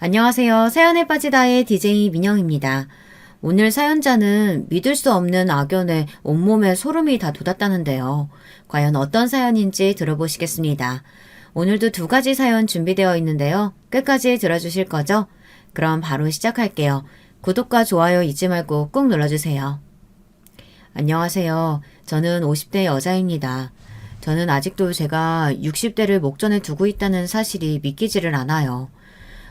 안녕하세요. 사연에 빠지다의 DJ 민영입니다. 오늘 사연자는 믿을 수 없는 악연에 온몸에 소름이 다 돋았다는데요. 과연 어떤 사연인지 들어보시겠습니다. 오늘도 두 가지 사연 준비되어 있는데요. 끝까지 들어주실 거죠? 그럼 바로 시작할게요. 구독과 좋아요 잊지 말고 꾹 눌러주세요. 안녕하세요. 저는 50대 여자입니다. 저는 아직도 제가 60대를 목전에 두고 있다는 사실이 믿기지를 않아요.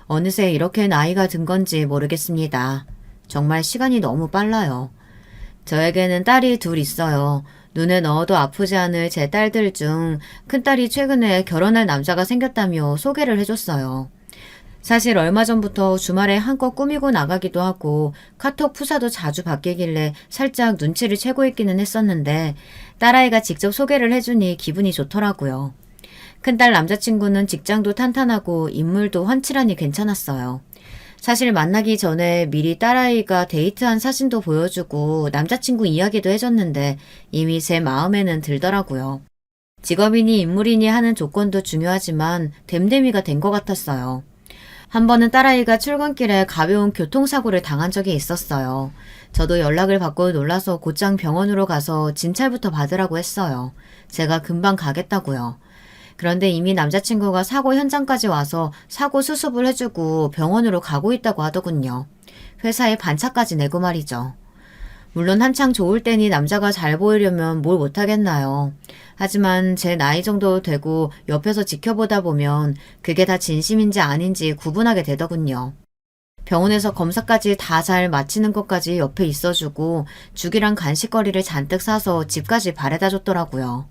어느새 이렇게 나이가 든 건지 모르겠습니다. 정말 시간이 너무 빨라요. 저에게는 딸이 둘 있어요. 눈에 넣어도 아프지 않을 제 딸들 중 큰딸이 최근에 결혼할 남자가 생겼다며 소개를 해줬어요. 사실 얼마 전부터 주말에 한껏 꾸미고 나가기도 하고 카톡 푸사도 자주 바뀌길래 살짝 눈치를 채고 있기는 했었는데 딸아이가 직접 소개를 해주니 기분이 좋더라고요. 큰딸 남자친구는 직장도 탄탄하고 인물도 훤칠하니 괜찮았어요. 사실 만나기 전에 미리 딸아이가 데이트한 사진도 보여주고 남자친구 이야기도 해줬는데 이미 제 마음에는 들더라고요. 직업이니 인물이니 하는 조건도 중요하지만 됨됨이가 된 것 같았어요. 한 번은 딸아이가 출근길에 가벼운 교통사고를 당한 적이 있었어요. 저도 연락을 받고 놀라서 곧장 병원으로 가서 진찰부터 받으라고 했어요. 제가 금방 가겠다고요. 그런데 이미 남자친구가 사고 현장까지 와서 사고 수습을 해주고 병원으로 가고 있다고 하더군요. 회사에 반차까지 내고 말이죠. 물론 한창 좋을 때니 남자가 잘 보이려면 뭘 못하겠나요. 하지만 제 나이 정도 되고 옆에서 지켜보다 보면 그게 다 진심인지 아닌지 구분하게 되더군요. 병원에서 검사까지 다 잘 마치는 것까지 옆에 있어주고 죽이랑 간식거리를 잔뜩 사서 집까지 바래다 줬더라고요.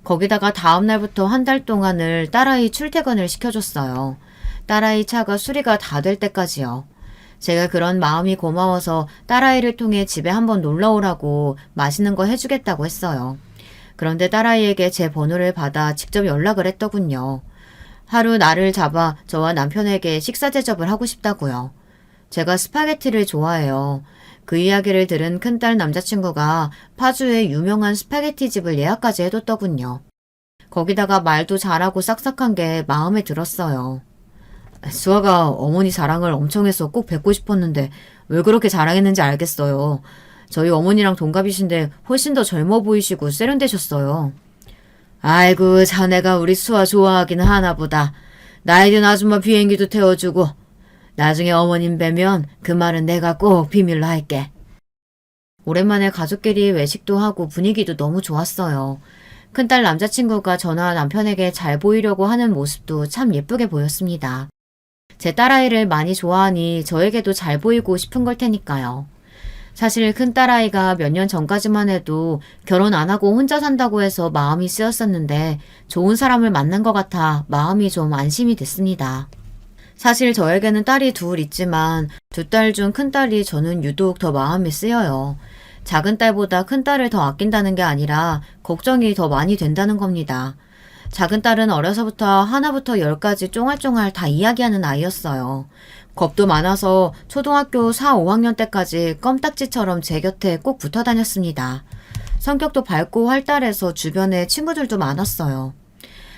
거기다가 다음날부터 한 달 동안을 딸아이 출퇴근을 시켜줬어요. 딸아이 차가 수리가 다 될 때까지요. 제가 그런 마음이 고마워서 딸아이를 통해 집에 한번 놀러 오라고 맛있는 거 해주겠다고 했어요. 그런데 딸아이에게 제 번호를 받아 직접 연락을 했더군요. 하루 날을 잡아 저와 남편에게 식사 대접을 하고 싶다고요. 제가 스파게티를 좋아해요. 그 이야기를 들은 큰딸 남자친구가 파주에 유명한 스파게티 집을 예약까지 해뒀더군요. 거기다가 말도 잘하고 싹싹한 게 마음에 들었어요. 수아가 어머니 자랑을 엄청 해서 꼭 뵙고 싶었는데 왜 그렇게 자랑했는지 알겠어요. 저희 어머니랑 동갑이신데 훨씬 더 젊어 보이시고 세련되셨어요. 아이고 자네가 우리 수아 좋아하기는 하나 보다. 나이 든 아줌마 비행기도 태워주고 나중에 어머님 뵈면 그 말은 내가 꼭 비밀로 할게. 오랜만에 가족끼리 외식도 하고 분위기도 너무 좋았어요. 큰딸 남자친구가 저나 남편에게 잘 보이려고 하는 모습도 참 예쁘게 보였습니다. 제 딸아이를 많이 좋아하니 저에게도 잘 보이고 싶은 걸 테니까요. 사실 큰딸아이가 몇 년 전까지만 해도 결혼 안 하고 혼자 산다고 해서 마음이 쓰였었는데 좋은 사람을 만난 것 같아 마음이 좀 안심이 됐습니다. 사실 저에게는 딸이 둘 있지만 두 딸 중 큰딸이 저는 유독 더 마음이 쓰여요. 작은 딸보다 큰 딸을 더 아낀다는 게 아니라 걱정이 더 많이 된다는 겁니다. 작은 딸은 어려서부터 하나부터 열까지 쫑알쫑알 다 이야기하는 아이였어요. 겁도 많아서 초등학교 4, 5학년 때까지 껌딱지처럼 제 곁에 꼭 붙어 다녔습니다. 성격도 밝고 활달해서 주변에 친구들도 많았어요.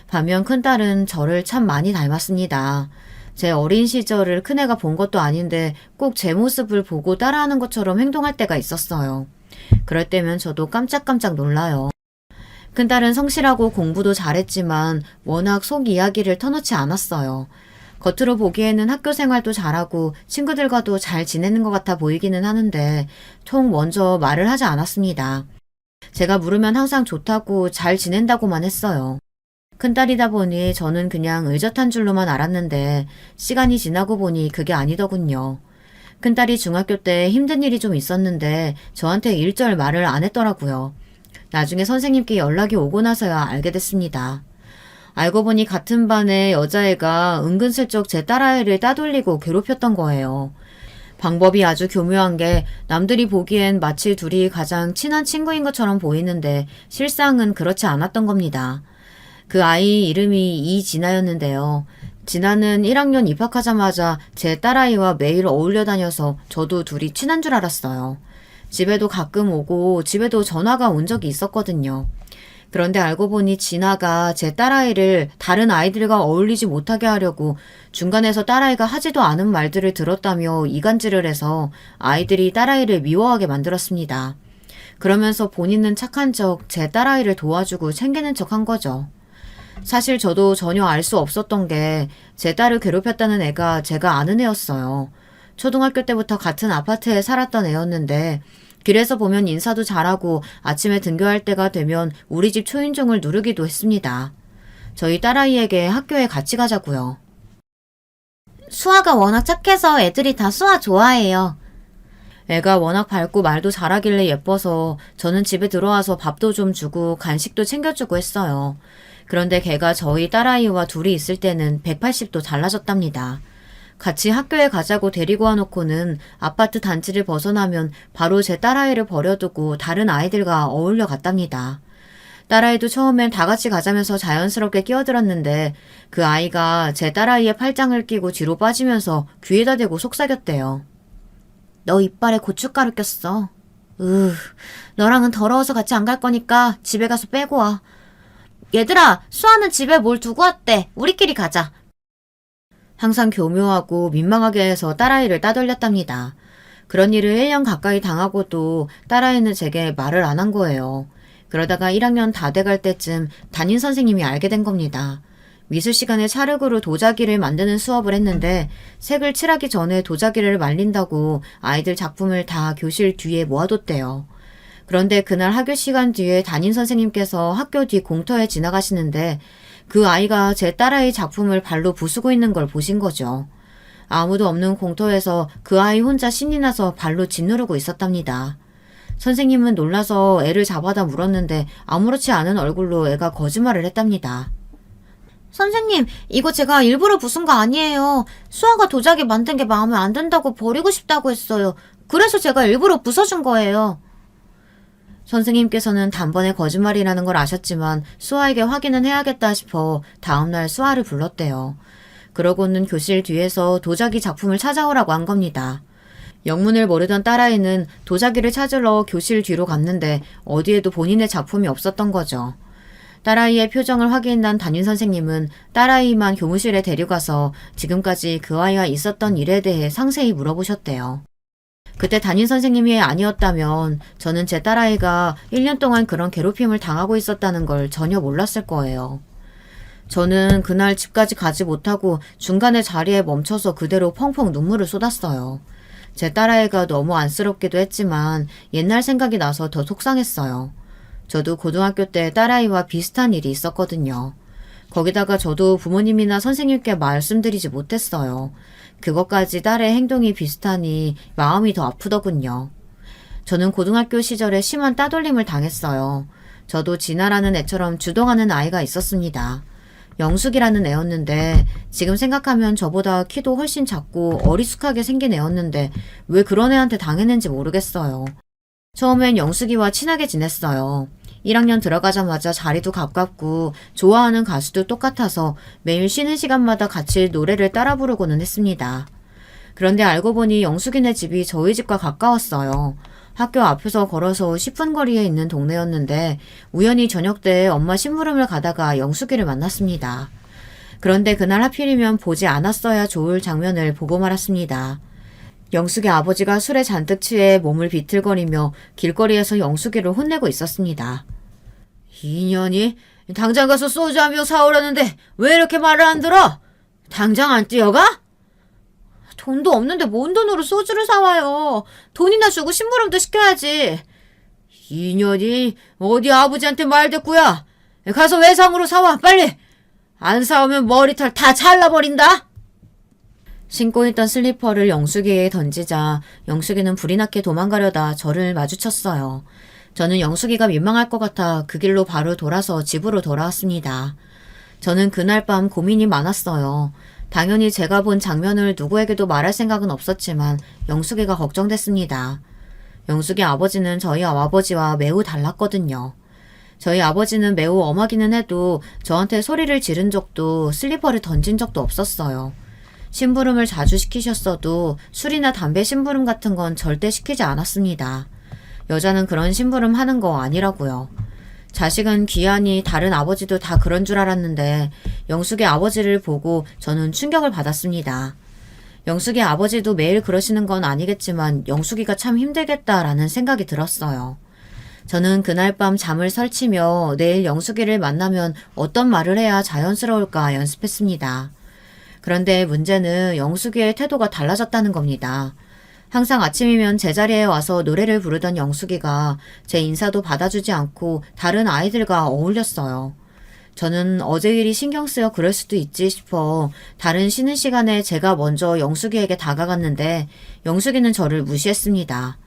반면 큰딸은 저를 참 많이 닮았습니다. 제 어린 시절을 큰애가 본 것도 아닌데 꼭 제 모습을 보고 따라하는 것처럼 행동할 때가 있었어요. 그럴 때면 저도 깜짝깜짝 놀라요. 큰딸은 성실하고 공부도 잘했지만 워낙 속 이야기를 터놓지 않았어요. 겉으로 보기에는 학교 생활도 잘하고 친구들과도 잘 지내는 것 같아 보이기는 하는데 통 먼저 말을 하지 않았습니다. 제가 물으면 항상 좋다고 잘 지낸다고만 했어요. 큰딸이다 보니 저는 그냥 의젓한 줄로만 알았는데 시간이 지나고 보니 그게 아니더군요. 큰딸이 중학교 때 힘든 일이 좀 있었는데 저한테 일절 말을 안 했더라고요. 나중에 선생님께 연락이 오고 나서야 알게 됐습니다. 알고 보니 같은 반의 여자애가 은근슬쩍 제 딸아이를 따돌리고 괴롭혔던 거예요. 방법이 아주 교묘한 게 남들이 보기엔 마치 둘이 가장 친한 친구인 것처럼 보이는데 실상은 그렇지 않았던 겁니다. 그 아이 이름이 이진아였는데요. 진아는 1학년 입학하자마자 제 딸아이와 매일 어울려 다녀서 저도 둘이 친한 줄 알았어요. 집에도 가끔 오고 집에도 전화가 온 적이 있었거든요. 그런데 알고 보니 진아가 제 딸아이를 다른 아이들과 어울리지 못하게 하려고 중간에서 딸아이가 하지도 않은 말들을 들었다며 이간질을 해서 아이들이 딸아이를 미워하게 만들었습니다. 그러면서 본인은 착한 척 제 딸아이를 도와주고 챙기는 척 한 거죠. 사실 저도 전혀 알 수 없었던 게 제 딸을 괴롭혔다는 애가 제가 아는 애였어요. 초등학교 때부터 같은 아파트에 살았던 애였는데 길에서 보면 인사도 잘하고 아침에 등교할 때가 되면 우리 집 초인종을 누르기도 했습니다. 저희 딸아이에게 학교에 같이 가자고요. 수아가 워낙 착해서 애들이 다 수아 좋아해요. 애가 워낙 밝고 말도 잘하길래 예뻐서 저는 집에 들어와서 밥도 좀 주고 간식도 챙겨주고 했어요. 그런데 걔가 저희 딸아이와 둘이 있을 때는 180도 달라졌답니다. 같이 학교에 가자고 데리고 와놓고는 아파트 단지를 벗어나면 바로 제 딸아이를 버려두고 다른 아이들과 어울려 갔답니다. 딸아이도 처음엔 다 같이 가자면서 자연스럽게 끼어들었는데 그 아이가 제 딸아이의 팔짱을 끼고 뒤로 빠지면서 귀에다 대고 속삭였대요. 너 이빨에 고춧가루 꼈어. 너랑은 더러워서 같이 안 갈 거니까 집에 가서 빼고 와. 얘들아, 수아는 집에 뭘 두고 왔대. 우리끼리 가자. 항상 교묘하고 민망하게 해서 딸아이를 따돌렸답니다. 그런 일을 1년 가까이 당하고도 딸아이는 제게 말을 안 한 거예요. 그러다가 1학년 다 돼갈 때쯤 담임 선생님이 알게 된 겁니다. 미술 시간에 찰흙으로 도자기를 만드는 수업을 했는데 색을 칠하기 전에 도자기를 말린다고 아이들 작품을 다 교실 뒤에 모아뒀대요. 그런데 그날 학교 시간 뒤에 담임 선생님께서 학교 뒤 공터에 지나가시는데 그 아이가 제 딸아이 작품을 발로 부수고 있는 걸 보신 거죠. 아무도 없는 공터에서 그 아이 혼자 신이 나서 발로 짓누르고 있었답니다. 선생님은 놀라서 애를 잡아다 물었는데 아무렇지 않은 얼굴로 애가 거짓말을 했답니다. 선생님, 이거 제가 일부러 부순 거 아니에요. 수아가 도자기 만든 게 마음에 안 든다고 버리고 싶다고 했어요. 그래서 제가 일부러 부숴준 거예요. 선생님께서는 단번에 거짓말이라는 걸 아셨지만 수아에게 확인은 해야겠다 싶어 다음날 수아를 불렀대요. 그러고는 교실 뒤에서 도자기 작품을 찾아오라고 한 겁니다. 영문을 모르던 딸아이는 도자기를 찾으러 교실 뒤로 갔는데 어디에도 본인의 작품이 없었던 거죠. 딸아이의 표정을 확인한 담임선생님은 딸아이만 교무실에 데려가서 지금까지 그 아이와 있었던 일에 대해 상세히 물어보셨대요. 그때 담임선생님이 아니었다면 저는 제 딸아이가 1년 동안 그런 괴롭힘을 당하고 있었다는 걸 전혀 몰랐을 거예요. 저는 그날 집까지 가지 못하고 중간에 자리에 멈춰서 그대로 펑펑 눈물을 쏟았어요. 제 딸아이가 너무 안쓰럽기도 했지만 옛날 생각이 나서 더 속상했어요. 저도 고등학교 때 딸아이와 비슷한 일이 있었거든요. 거기다가 저도 부모님이나 선생님께 말씀드리지 못했어요. 그것까지 딸의 행동이 비슷하니 마음이 더 아프더군요. 저는 고등학교 시절에 심한 따돌림을 당했어요. 저도 진아라는 애처럼 주동하는 아이가 있었습니다. 영숙이라는 애였는데 지금 생각하면 저보다 키도 훨씬 작고 어리숙하게 생긴 애였는데 왜 그런 애한테 당했는지 모르겠어요. 처음엔 영숙이와 친하게 지냈어요. 1학년 들어가자마자 자리도 가깝고 좋아하는 가수도 똑같아서 매일 쉬는 시간마다 같이 노래를 따라 부르고는 했습니다. 그런데 알고 보니 영숙이네 집이 저희 집과 가까웠어요. 학교 앞에서 걸어서 10분 거리에 있는 동네였는데 우연히 저녁 때 엄마 심부름을 가다가 영숙이를 만났습니다. 그런데 그날 하필이면 보지 않았어야 좋을 장면을 보고 말았습니다. 영숙의 아버지가 술에 잔뜩 취해 몸을 비틀거리며 길거리에서 영숙이를 혼내고 있었습니다. 이년이 당장 가서 소주 한 병 사오라는데 왜 이렇게 말을 안 들어? 당장 안 뛰어가? 돈도 없는데 뭔 돈으로 소주를 사와요. 돈이나 주고 심부름도 시켜야지. 이년이 어디 아버지한테 말대꾸야. 가서 외상으로 사와 빨리. 안 사오면 머리털 다 잘라버린다. 신고 있던 슬리퍼를 영숙이에게 던지자 영숙이는 불이 나게 도망가려다 저를 마주쳤어요. 저는 영숙이가 민망할 것 같아 그 길로 바로 돌아서 집으로 돌아왔습니다. 저는 그날 밤 고민이 많았어요. 당연히 제가 본 장면을 누구에게도 말할 생각은 없었지만 영숙이가 걱정됐습니다. 영숙이 아버지는 저희 아버지와 매우 달랐거든요. 저희 아버지는 매우 엄하기는 해도 저한테 소리를 지른 적도 슬리퍼를 던진 적도 없었어요. 심부름을 자주 시키셨어도 술이나 담배 심부름 같은 건 절대 시키지 않았습니다. 여자는 그런 심부름 하는 거 아니라고요. 자식은 귀하니 다른 아버지도 다 그런 줄 알았는데 영숙의 아버지를 보고 저는 충격을 받았습니다. 영숙의 아버지도 매일 그러시는 건 아니겠지만 영숙이가 참 힘들겠다라는 생각이 들었어요. 저는 그날 밤 잠을 설치며 내일 영숙이를 만나면 어떤 말을 해야 자연스러울까 연습했습니다. 그런데 문제는 영숙이의 태도가 달라졌다는 겁니다. 항상 아침이면 제자리에 와서 노래를 부르던 영숙이가 제 인사도 받아주지 않고 다른 아이들과 어울렸어요. 저는 어제 일이 신경 쓰여 그럴 수도 있지 싶어 다른 쉬는 시간에 제가 먼저 영숙이에게 다가갔는데 영숙이는 저를 무시했습니다.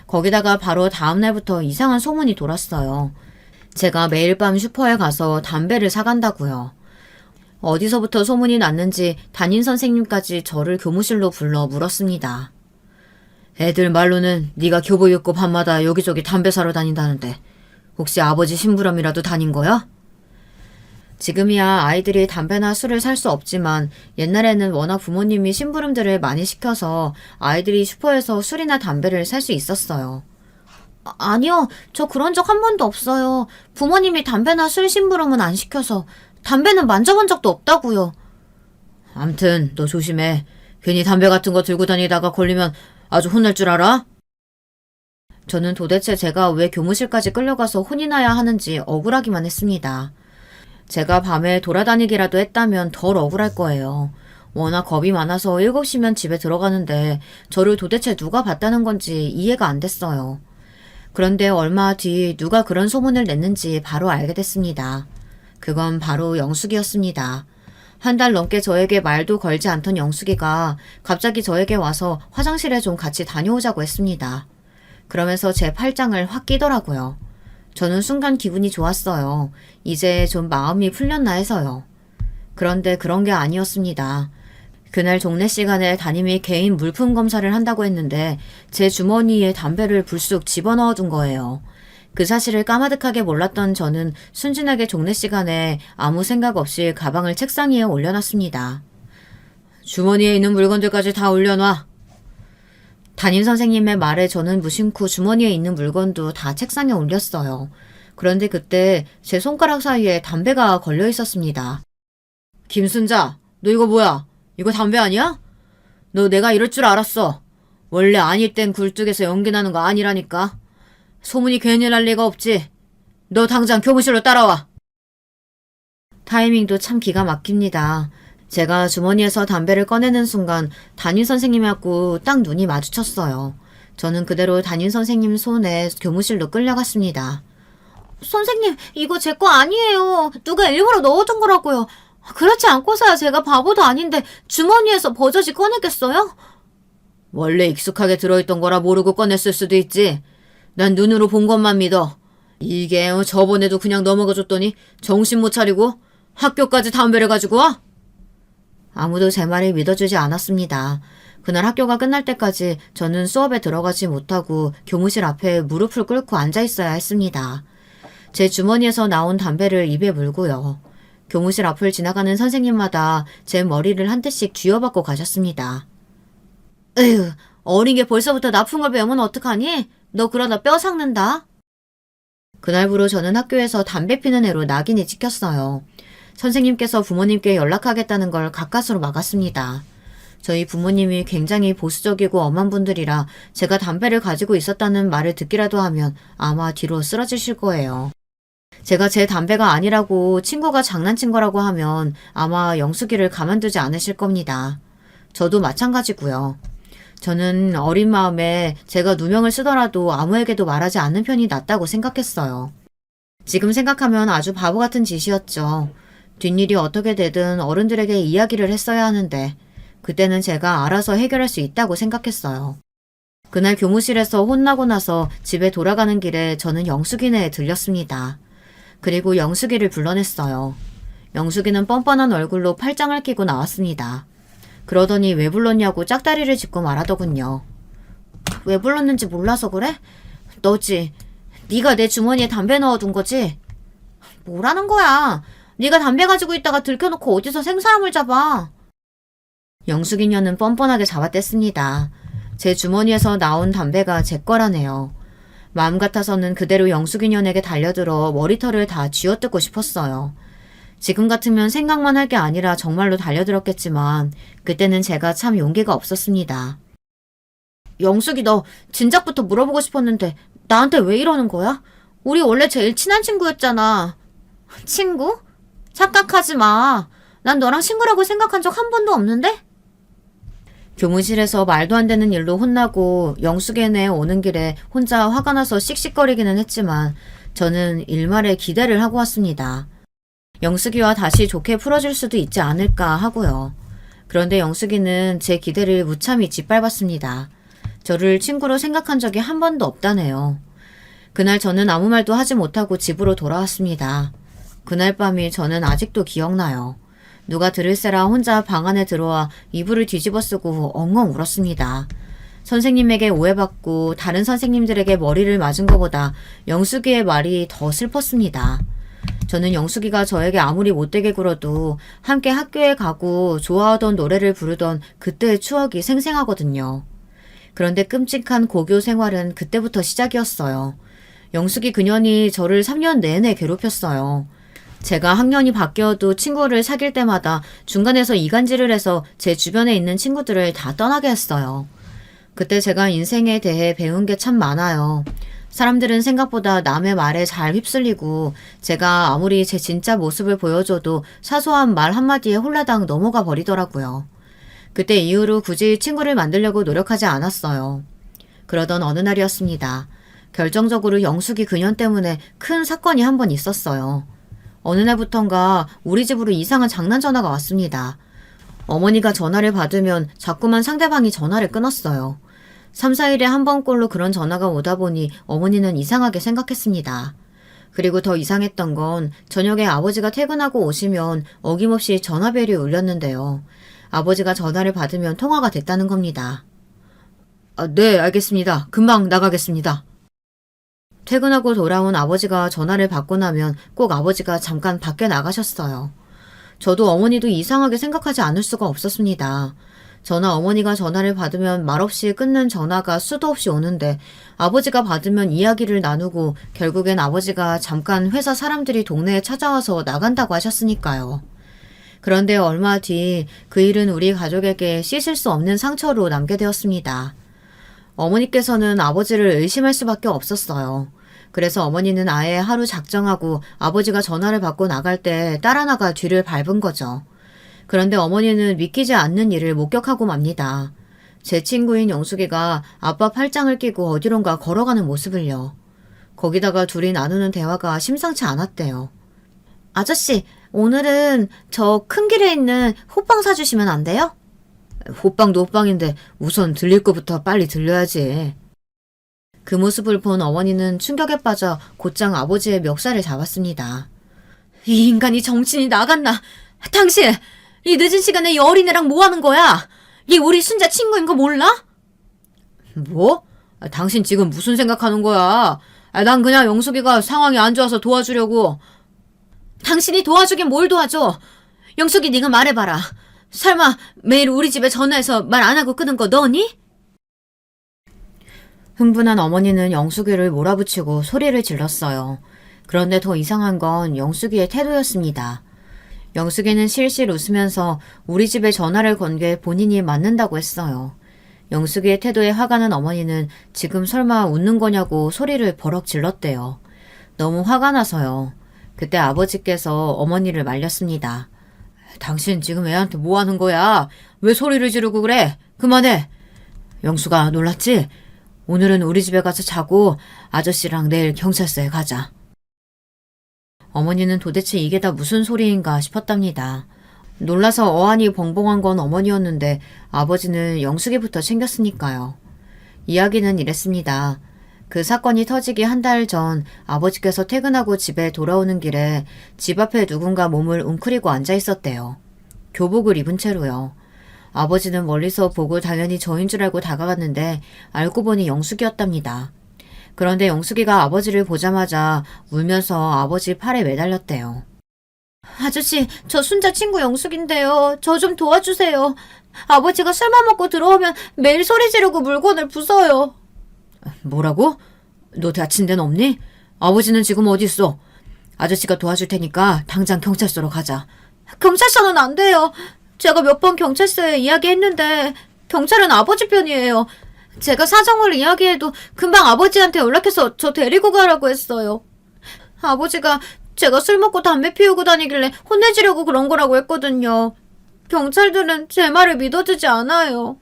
거기다가 바로 다음 날부터 이상한 소문이 돌았어요. 제가 매일 밤 슈퍼에 가서 담배를 사간다고요. 어디서부터 소문이 났는지 담임 선생님까지 저를 교무실로 불러 물었습니다. 애들 말로는 네가 교복 입고 밤마다 여기저기 담배 사러 다닌다는데 혹시 아버지 심부름이라도 다닌 거야? 지금이야 아이들이 담배나 술을 살 수 없지만 옛날에는 워낙 부모님이 심부름들을 많이 시켜서 아이들이 슈퍼에서 술이나 담배를 살 수 있었어요. 아니요. 저 그런 적 한 번도 없어요. 부모님이 담배나 술 심부름은 안 시켜서 담배는 만져본 적도 없다고요. 암튼 너 조심해. 괜히 담배 같은 거 들고 다니다가 걸리면 아주 혼날 줄 알아? 저는 도대체 제가 왜 교무실까지 끌려가서 혼이 나야 하는지 억울하기만 했습니다. 제가 밤에 돌아다니기라도 했다면 덜 억울할 거예요. 워낙 겁이 많아서 7시면 집에 들어가는데 저를 도대체 누가 봤다는 건지 이해가 안 됐어요. 그런데 얼마 뒤 누가 그런 소문을 냈는지 바로 알게 됐습니다. 그건 바로 영숙이었습니다. 한 달 넘게 저에게 말도 걸지 않던 영숙이가 갑자기 저에게 와서 화장실에 좀 같이 다녀오자고 했습니다. 그러면서 제 팔짱을 확 끼더라고요. 저는 순간 기분이 좋았어요. 이제 좀 마음이 풀렸나 해서요. 그런데 그런 게 아니었습니다. 그날 종례 시간에 담임이 개인 물품 검사를 한다고 했는데 제 주머니에 담배를 불쑥 집어넣어 둔 거예요. 그 사실을 까마득하게 몰랐던 저는 순진하게 종례 시간에 아무 생각 없이 가방을 책상 위에 올려놨습니다. 주머니에 있는 물건들까지 다 올려놔. 담임 선생님의 말에 저는 무심코 주머니에 있는 물건도 다 책상에 올렸어요. 그런데 그때 제 손가락 사이에 담배가 걸려 있었습니다. 김순자, 너 이거 뭐야? 이거 담배 아니야? 너 내가 이럴 줄 알았어. 원래 아닐 땐 굴뚝에서 연기 나는 거 아니라니까. 소문이 괜히 날 리가 없지. 너 당장 교무실로 따라와. 타이밍도 참 기가 막힙니다. 제가 주머니에서 담배를 꺼내는 순간 담임 선생님하고 딱 눈이 마주쳤어요. 저는 그대로 담임 선생님 손에 교무실로 끌려갔습니다. 선생님, 이거 제 거 아니에요. 누가 일부러 넣어둔 거라고요. 그렇지 않고서야 제가 바보도 아닌데 주머니에서 버젓이 꺼내겠어요? 원래 익숙하게 들어있던 거라 모르고 꺼냈을 수도 있지. 난 눈으로 본 것만 믿어. 이게 저번에도 그냥 넘어가줬더니 정신 못 차리고 학교까지 담배를 가지고 와? 아무도 제 말을 믿어주지 않았습니다. 그날 학교가 끝날 때까지 저는 수업에 들어가지 못하고 교무실 앞에 무릎을 꿇고 앉아 있어야 했습니다. 제 주머니에서 나온 담배를 입에 물고요. 교무실 앞을 지나가는 선생님마다 제 머리를 한 대씩 쥐어받고 가셨습니다. 에휴, 어린 게 벌써부터 나쁜 걸 배우면 어떡하니? 너 그러다 뼈 삭는다. 그날부로 저는 학교에서 담배 피는 애로 낙인이 찍혔어요. 선생님께서 부모님께 연락하겠다는 걸 가까스로 막았습니다. 저희 부모님이 굉장히 보수적이고 엄한 분들이라 제가 담배를 가지고 있었다는 말을 듣기라도 하면 아마 뒤로 쓰러지실 거예요. 제가 제 담배가 아니라고 친구가 장난친 거라고 하면 아마 영숙이를 가만두지 않으실 겁니다. 저도 마찬가지고요. 저는 어린 마음에 제가 누명을 쓰더라도 아무에게도 말하지 않는 편이 낫다고 생각했어요. 지금 생각하면 아주 바보 같은 짓이었죠. 뒷일이 어떻게 되든 어른들에게 이야기를 했어야 하는데 그때는 제가 알아서 해결할 수 있다고 생각했어요. 그날 교무실에서 혼나고 나서 집에 돌아가는 길에 저는 영숙이네에 들렸습니다. 그리고 영숙이를 불러냈어요. 영숙이는 뻔뻔한 얼굴로 팔짱을 끼고 나왔습니다. 그러더니 왜 불렀냐고 짝다리를 짚고 말하더군요. 왜 불렀는지 몰라서 그래? 너지. 네가 내 주머니에 담배 넣어둔 거지? 뭐라는 거야? 네가 담배 가지고 있다가 들켜놓고 어디서 생사람을 잡아. 영숙이녀는 뻔뻔하게 잡아댔습니다. 제 주머니에서 나온 담배가 제 거라네요. 마음 같아서는 그대로 영숙이 년에게 달려들어 머리털을 다 쥐어뜯고 싶었어요. 지금 같으면 생각만 할 게 아니라 정말로 달려들었겠지만 그때는 제가 참 용기가 없었습니다. 영숙이 너 진작부터 물어보고 싶었는데 나한테 왜 이러는 거야? 우리 원래 제일 친한 친구였잖아. 친구? 착각하지 마. 난 너랑 친구라고 생각한 적 한 번도 없는데? 교무실에서 말도 안 되는 일로 혼나고 영숙이네 오는 길에 혼자 화가 나서 씩씩거리기는 했지만 저는 일말의 기대를 하고 왔습니다. 영숙이와 다시 좋게 풀어줄 수도 있지 않을까 하고요. 그런데 영숙이는 제 기대를 무참히 짓밟았습니다. 저를 친구로 생각한 적이 한 번도 없다네요. 그날 저는 아무 말도 하지 못하고 집으로 돌아왔습니다. 그날 밤이 저는 아직도 기억나요. 누가 들을세라 혼자 방 안에 들어와 이불을 뒤집어 쓰고 엉엉 울었습니다. 선생님에게 오해받고 다른 선생님들에게 머리를 맞은 것보다 영숙이의 말이 더 슬펐습니다. 저는 영숙이가 저에게 아무리 못되게 굴어도 함께 학교에 가고 좋아하던 노래를 부르던 그때의 추억이 생생하거든요. 그런데 끔찍한 고교 생활은 그때부터 시작이었어요. 영숙이 그년이 저를 3년 내내 괴롭혔어요. 제가 학년이 바뀌어도 친구를 사귈 때마다 중간에서 이간질을 해서 제 주변에 있는 친구들을 다 떠나게 했어요. 그때 제가 인생에 대해 배운 게 참 많아요. 사람들은 생각보다 남의 말에 잘 휩쓸리고 제가 아무리 제 진짜 모습을 보여줘도 사소한 말 한마디에 홀라당 넘어가 버리더라고요. 그때 이후로 굳이 친구를 만들려고 노력하지 않았어요. 그러던 어느 날이었습니다. 결정적으로 영숙이 그년 때문에 큰 사건이 한 번 있었어요. 어느 날부턴가 우리 집으로 이상한 장난 전화가 왔습니다. 어머니가 전화를 받으면 자꾸만 상대방이 전화를 끊었어요. 3, 4일에 한 번꼴로 그런 전화가 오다 보니 어머니는 이상하게 생각했습니다. 그리고 더 이상했던 건 저녁에 아버지가 퇴근하고 오시면 어김없이 전화벨이 울렸는데요. 아버지가 전화를 받으면 통화가 됐다는 겁니다. 네, 알겠습니다. 금방 나가겠습니다. 퇴근하고 돌아온 아버지가 전화를 받고 나면 꼭 아버지가 잠깐 밖에 나가셨어요. 저도 어머니도 이상하게 생각하지 않을 수가 없었습니다. 저나 어머니가 전화를 받으면 말없이 끊는 전화가 수도 없이 오는데 아버지가 받으면 이야기를 나누고 결국엔 아버지가 잠깐 회사 사람들이 동네에 찾아와서 나간다고 하셨으니까요. 그런데 얼마 뒤 그 일은 우리 가족에게 씻을 수 없는 상처로 남게 되었습니다. 어머니께서는 아버지를 의심할 수밖에 없었어요. 그래서 어머니는 아예 하루 작정하고 아버지가 전화를 받고 나갈 때 딸 하나가 뒤를 밟은 거죠. 그런데 어머니는 믿기지 않는 일을 목격하고 맙니다. 제 친구인 영숙이가 아빠 팔짱을 끼고 어디론가 걸어가는 모습을요. 거기다가 둘이 나누는 대화가 심상치 않았대요. 아저씨, 오늘은 저 큰 길에 있는 호빵 사주시면 안 돼요? 호빵도 호빵인데 우선 들릴 것부터 빨리 들려야지. 그 모습을 본 어머니는 충격에 빠져 곧장 아버지의 멱살을 잡았습니다. 이 인간이 정신이 나갔나? 당신! 이 늦은 시간에 이 어린애랑 뭐 하는 거야? 이 우리 순자 친구인 거 몰라? 뭐? 당신 지금 무슨 생각하는 거야? 난 그냥 영숙이가 상황이 안 좋아서 도와주려고. 당신이 도와주긴 뭘 도와줘? 영숙이 네가 말해봐라. 설마 매일 우리 집에 전화해서 말 안 하고 끄는 거 너니? 흥분한 어머니는 영숙이를 몰아붙이고 소리를 질렀어요. 그런데 더 이상한 건 영숙이의 태도였습니다. 영숙이는 실실 웃으면서 우리 집에 전화를 건 게 본인이 맞는다고 했어요. 영숙이의 태도에 화가 난 어머니는 지금 설마 웃는 거냐고 소리를 버럭 질렀대요. 너무 화가 나서요. 그때 아버지께서 어머니를 말렸습니다. 당신 지금 애한테 뭐 하는 거야? 왜 소리를 지르고 그래? 그만해. 영숙아, 놀랐지? 오늘은 우리 집에 가서 자고 아저씨랑 내일 경찰서에 가자. 어머니는 도대체 이게 다 무슨 소리인가 싶었답니다. 놀라서 어안이 벙벙한 건 어머니였는데 아버지는 영숙이부터 챙겼으니까요. 이야기는 이랬습니다. 그 사건이 터지기 한 달 전 아버지께서 퇴근하고 집에 돌아오는 길에 집 앞에 누군가 몸을 웅크리고 앉아 있었대요. 교복을 입은 채로요. 아버지는 멀리서 보고 당연히 저인 줄 알고 다가갔는데 알고 보니 영숙이었답니다. 그런데 영숙이가 아버지를 보자마자 울면서 아버지 팔에 매달렸대요. 아저씨, 저 순자 친구 영숙인데요. 저 좀 도와주세요. 아버지가 술만 먹고 들어오면 매일 소리 지르고 물건을 부숴요. 뭐라고? 너 다친 데는 없니? 아버지는 지금 어디 있어? 아저씨가 도와줄 테니까 당장 경찰서로 가자. 경찰서는 안 돼요. 제가 몇 번 경찰서에 이야기했는데 경찰은 아버지 편이에요. 제가 사정을 이야기해도 금방 아버지한테 연락해서 저 데리고 가라고 했어요. 아버지가 제가 술 먹고 담배 피우고 다니길래 혼내주려고 그런 거라고 했거든요. 경찰들은 제 말을 믿어주지 않아요.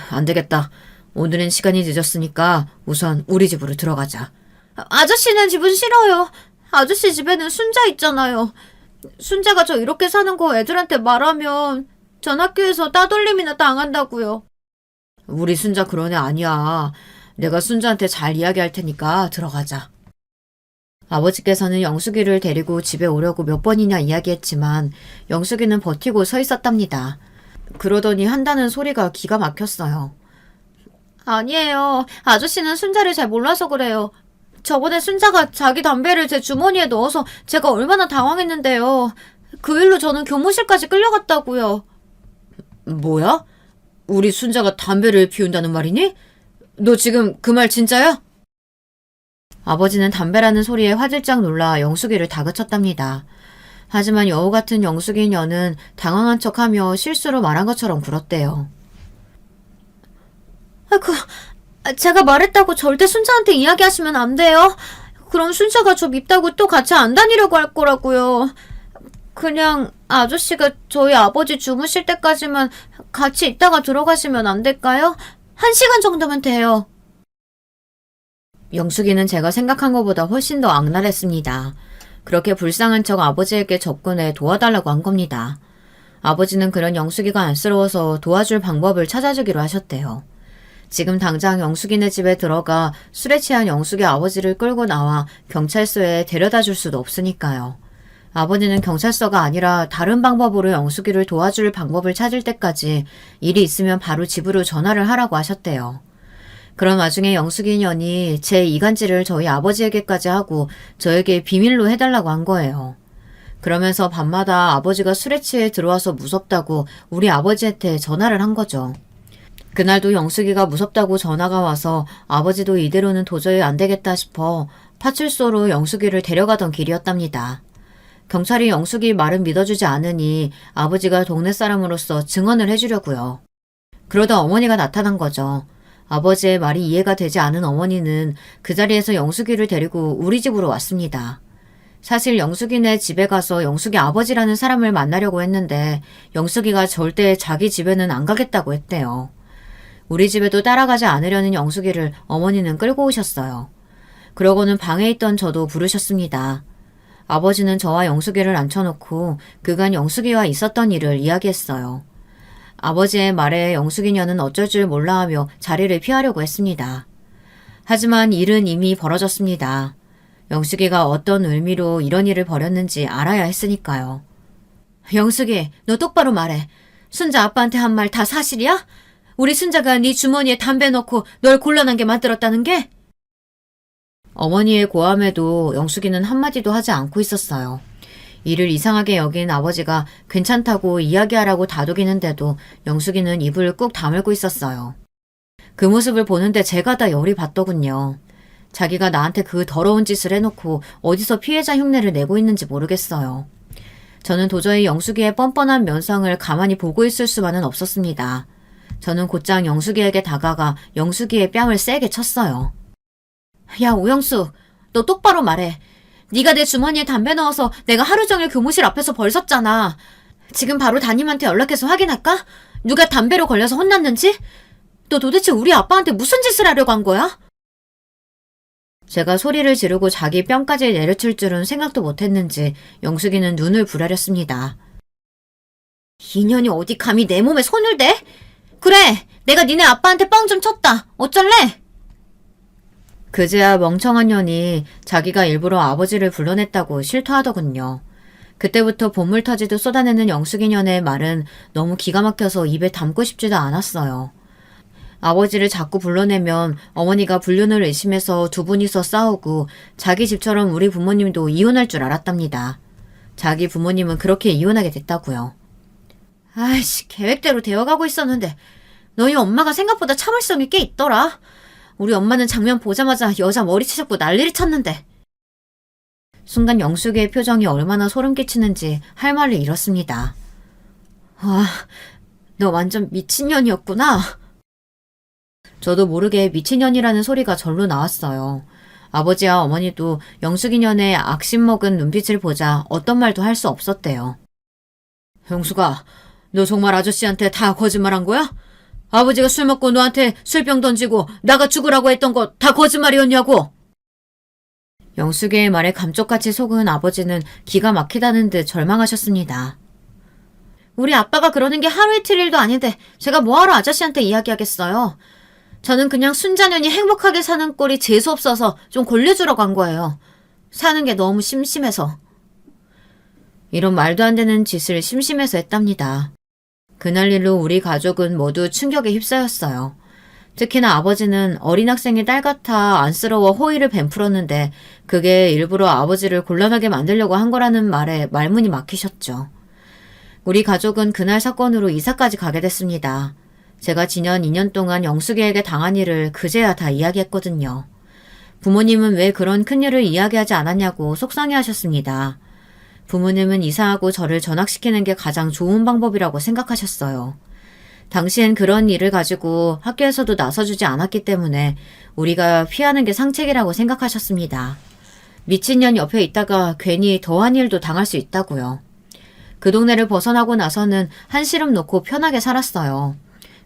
안 되겠다. 오늘은 시간이 늦었으니까 우선 우리 집으로 들어가자. 아저씨네 집은 싫어요. 아저씨 집에는 순자 있잖아요. 순자가 저 이렇게 사는 거 애들한테 말하면 전 학교에서 따돌림이나 당한다고요. 우리 순자 그런 애 아니야. 내가 순자한테 잘 이야기할 테니까 들어가자. 아버지께서는 영숙이를 데리고 집에 오려고 몇 번이나 이야기했지만 영숙이는 버티고 서 있었답니다. 그러더니 한다는 소리가 기가 막혔어요. 아니에요. 아저씨는 순자를 잘 몰라서 그래요. 저번에 순자가 자기 담배를 제 주머니에 넣어서 제가 얼마나 당황했는데요. 그 일로 저는 교무실까지 끌려갔다고요. 뭐야? 우리 순자가 담배를 피운다는 말이니? 너 지금 그 말 진짜야? 아버지는 담배라는 소리에 화들짝 놀라 영숙이를 다그쳤답니다. 하지만 여우 같은 영숙이 년은 당황한 척하며 실수로 말한 것처럼 굴었대요. 제가 말했다고 절대 순자한테 이야기하시면 안 돼요. 그럼 순자가 저 밉다고 또 같이 안 다니려고 할 거라고요. 그냥 아저씨가 저희 아버지 주무실 때까지만 같이 있다가 들어가시면 안 될까요? 1시간 정도면 돼요. 영숙이는 제가 생각한 것보다 훨씬 더 악랄했습니다. 그렇게 불쌍한 척 아버지에게 접근해 도와달라고 한 겁니다. 아버지는 그런 영숙이가 안쓰러워서 도와줄 방법을 찾아주기로 하셨대요. 지금 당장 영숙이네 집에 들어가 술에 취한 영숙이 아버지를 끌고 나와 경찰서에 데려다 줄 수도 없으니까요. 아버지는 경찰서가 아니라 다른 방법으로 영숙이를 도와줄 방법을 찾을 때까지 일이 있으면 바로 집으로 전화를 하라고 하셨대요. 그런 와중에 영숙이 년이 제 이간질을 저희 아버지에게까지 하고 저에게 비밀로 해달라고 한 거예요. 그러면서 밤마다 아버지가 술에 취해 들어와서 무섭다고 우리 아버지한테 전화를 한 거죠. 그날도 영숙이가 무섭다고 전화가 와서 아버지도 이대로는 도저히 안 되겠다 싶어 파출소로 영숙이를 데려가던 길이었답니다. 경찰이 영숙이 말은 믿어주지 않으니 아버지가 동네 사람으로서 증언을 해주려고요. 그러다 어머니가 나타난 거죠. 아버지의 말이 이해가 되지 않은 어머니는 그 자리에서 영숙이를 데리고 우리 집으로 왔습니다. 사실 영숙이네 집에 가서 영숙이 아버지라는 사람을 만나려고 했는데 영숙이가 절대 자기 집에는 안 가겠다고 했대요. 우리 집에도 따라가지 않으려는 영숙이를 어머니는 끌고 오셨어요. 그러고는 방에 있던 저도 부르셨습니다. 아버지는 저와 영숙이를 앉혀놓고 그간 영숙이와 있었던 일을 이야기했어요. 아버지의 말에 영숙이녀는 어쩔 줄 몰라하며 자리를 피하려고 했습니다. 하지만 일은 이미 벌어졌습니다. 영숙이가 어떤 의미로 이런 일을 벌였는지 알아야 했으니까요. 영숙이, 너 똑바로 말해. 순자 아빠한테 한 말 다 사실이야? 우리 순자가 네 주머니에 담배 넣고 널 곤란하게 만들었다는 게? 어머니의 고함에도 영숙이는 한마디도 하지 않고 있었어요. 이를 이상하게 여긴 아버지가 괜찮다고 이야기하라고 다독이는데도 영숙이는 입을 꾹 다물고 있었어요. 그 모습을 보는데 제가 다 열이 받더군요. 자기가 나한테 그 더러운 짓을 해놓고 어디서 피해자 흉내를 내고 있는지 모르겠어요. 저는 도저히 영숙이의 뻔뻔한 면상을 가만히 보고 있을 수만은 없었습니다. 저는 곧장 영숙이에게 다가가 영숙이의 뺨을 세게 쳤어요. 야, 오영숙, 너 똑바로 말해. 네가 내 주머니에 담배 넣어서 내가 하루 종일 교무실 앞에서 벌 섰잖아. 지금 바로 담임한테 연락해서 확인할까? 누가 담배로 걸려서 혼났는지? 너 도대체 우리 아빠한테 무슨 짓을 하려고 한 거야? 제가 소리를 지르고 자기 뺨까지 내려칠 줄은 생각도 못했는지 영숙이는 눈을 부라렸습니다. 이년이 어디 감히 내 몸에 손을 대? 그래, 내가 니네 아빠한테 뻥 좀 쳤다. 어쩔래? 그제야 멍청한 년이 자기가 일부러 아버지를 불러냈다고 실토하더군요. 그때부터 본물 터지듯 쏟아내는 영숙이 년의 말은 너무 기가 막혀서 입에 담고 싶지도 않았어요. 아버지를 자꾸 불러내면 어머니가 불륜을 의심해서 두 분이서 싸우고 자기 집처럼 우리 부모님도 이혼할 줄 알았답니다. 자기 부모님은 그렇게 이혼하게 됐다고요. 아이씨, 계획대로 되어가고 있었는데 너희 엄마가 생각보다 참을성이 꽤 있더라. 우리 엄마는 장면 보자마자 여자 머리채 잡고 난리를 쳤는데. 순간 영숙이의 표정이 얼마나 소름 끼치는지 할 말을 잃었습니다. 와, 너 완전 미친년이었구나. 저도 모르게 미친년이라는 소리가 절로 나왔어요. 아버지와 어머니도 영숙이년의 악심 먹은 눈빛을 보자 어떤 말도 할 수 없었대요. 영숙아, 너 정말 아저씨한테 다 거짓말한 거야? 아버지가 술 먹고 너한테 술병 던지고 나가 죽으라고 했던 거 다 거짓말이었냐고? 영숙이의 말에 감쪽같이 속은 아버지는 기가 막히다는 듯 절망하셨습니다. 우리 아빠가 그러는 게 하루 이틀 일도 아닌데 제가 뭐하러 아저씨한테 이야기하겠어요. 저는 그냥 순자년이 행복하게 사는 꼴이 재수없어서 좀 골려주러 간 거예요. 사는 게 너무 심심해서. 이런 말도 안 되는 짓을 심심해서 했답니다. 그날 일로 우리 가족은 모두 충격에 휩싸였어요. 특히나 아버지는 어린 학생의 딸 같아 안쓰러워 호의를 베풀었는데 그게 일부러 아버지를 곤란하게 만들려고 한 거라는 말에 말문이 막히셨죠. 우리 가족은 그날 사건으로 이사까지 가게 됐습니다. 제가 지난 2년 동안 영숙이에게 당한 일을 그제야 다 이야기했거든요. 부모님은 왜 그런 큰일을 이야기하지 않았냐고 속상해하셨습니다. 부모님은 이사하고 저를 전학시키는 게 가장 좋은 방법이라고 생각하셨어요. 당시엔 그런 일을 가지고 학교에서도 나서주지 않았기 때문에 우리가 피하는 게 상책이라고 생각하셨습니다. 미친년 옆에 있다가 괜히 더한 일도 당할 수 있다고요. 그 동네를 벗어나고 나서는 한시름 놓고 편하게 살았어요.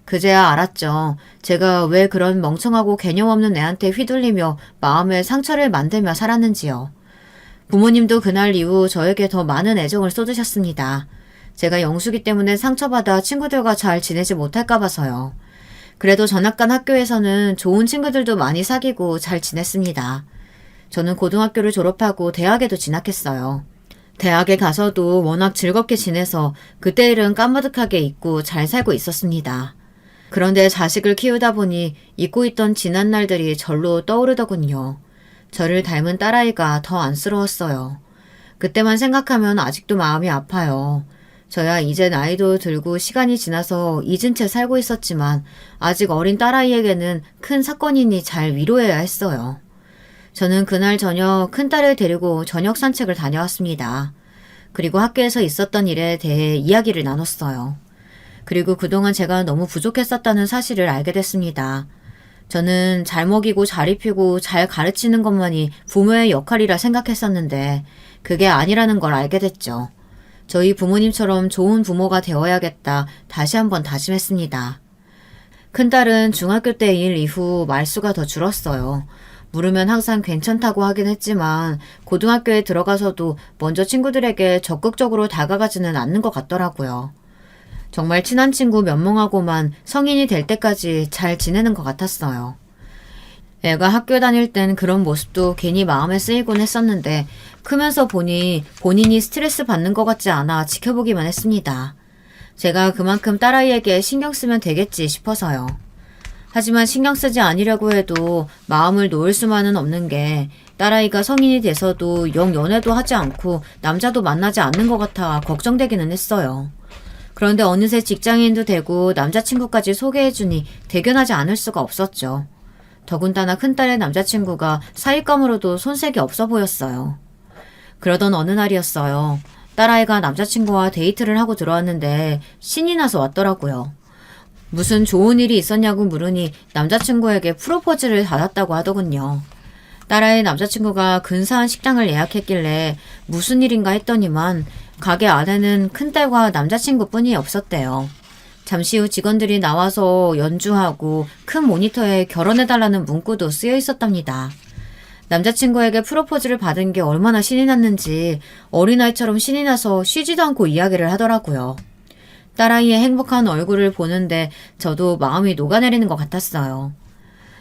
그제야 알았죠. 제가 왜 그런 멍청하고 개념 없는 애한테 휘둘리며 마음에 상처를 만들며 살았는지요. 부모님도 그날 이후 저에게 더 많은 애정을 쏟으셨습니다. 제가 영숙이 때문에 상처받아 친구들과 잘 지내지 못할까 봐서요. 그래도 전학 간 학교에서는 좋은 친구들도 많이 사귀고 잘 지냈습니다. 저는 고등학교를 졸업하고 대학에도 진학했어요. 대학에 가서도 워낙 즐겁게 지내서 그때 일은 까마득하게 잊고 잘 살고 있었습니다. 그런데 자식을 키우다 보니 잊고 있던 지난 날들이 절로 떠오르더군요. 저를 닮은 딸아이가 더 안쓰러웠어요. 그때만 생각하면 아직도 마음이 아파요. 저야 이제 나이도 들고 시간이 지나서 잊은 채 살고 있었지만 아직 어린 딸아이에게는 큰 사건이니 잘 위로해야 했어요. 저는 그날 저녁 큰딸을 데리고 저녁 산책을 다녀왔습니다. 그리고 학교에서 있었던 일에 대해 이야기를 나눴어요. 그리고 그동안 제가 너무 부족했었다는 사실을 알게 됐습니다. 저는 잘 먹이고 잘 입히고 잘 가르치는 것만이 부모의 역할이라 생각했었는데 그게 아니라는 걸 알게 됐죠. 저희 부모님처럼 좋은 부모가 되어야겠다 다시 한번 다짐했습니다. 큰딸은 중학교 때 일 이후 말수가 더 줄었어요. 물으면 항상 괜찮다고 하긴 했지만 고등학교에 들어가서도 먼저 친구들에게 적극적으로 다가가지는 않는 것 같더라고요. 정말 친한 친구 몇 명하고만 성인이 될 때까지 잘 지내는 것 같았어요. 애가 학교 다닐 땐 그런 모습도 괜히 마음에 쓰이곤 했었는데 크면서 보니 본인이 스트레스 받는 것 같지 않아 지켜보기만 했습니다. 제가 그만큼 딸아이에게 신경 쓰면 되겠지 싶어서요. 하지만 신경 쓰지 않으려고 해도 마음을 놓을 수만은 없는 게 딸아이가 성인이 돼서도 영 연애도 하지 않고 남자도 만나지 않는 것 같아 걱정되기는 했어요. 그런데 어느새 직장인도 되고 남자친구까지 소개해주니 대견하지 않을 수가 없었죠. 더군다나 큰딸의 남자친구가 사윗감으로도 손색이 없어 보였어요. 그러던 어느 날이었어요. 딸아이가 남자친구와 데이트를 하고 들어왔는데 신이 나서 왔더라고요. 무슨 좋은 일이 있었냐고 물으니 남자친구에게 프로포즈를 받았다고 하더군요. 딸아이 남자친구가 근사한 식당을 예약했길래 무슨 일인가 했더니만 가게 안에는 큰딸과 남자친구뿐이 없었대요. 잠시 후 직원들이 나와서 연주하고 큰 모니터에 결혼해달라는 문구도 쓰여 있었답니다. 남자친구에게 프로포즈를 받은 게 얼마나 신이 났는지 어린아이처럼 신이 나서 쉬지도 않고 이야기를 하더라고요. 딸아이의 행복한 얼굴을 보는데 저도 마음이 녹아내리는 것 같았어요.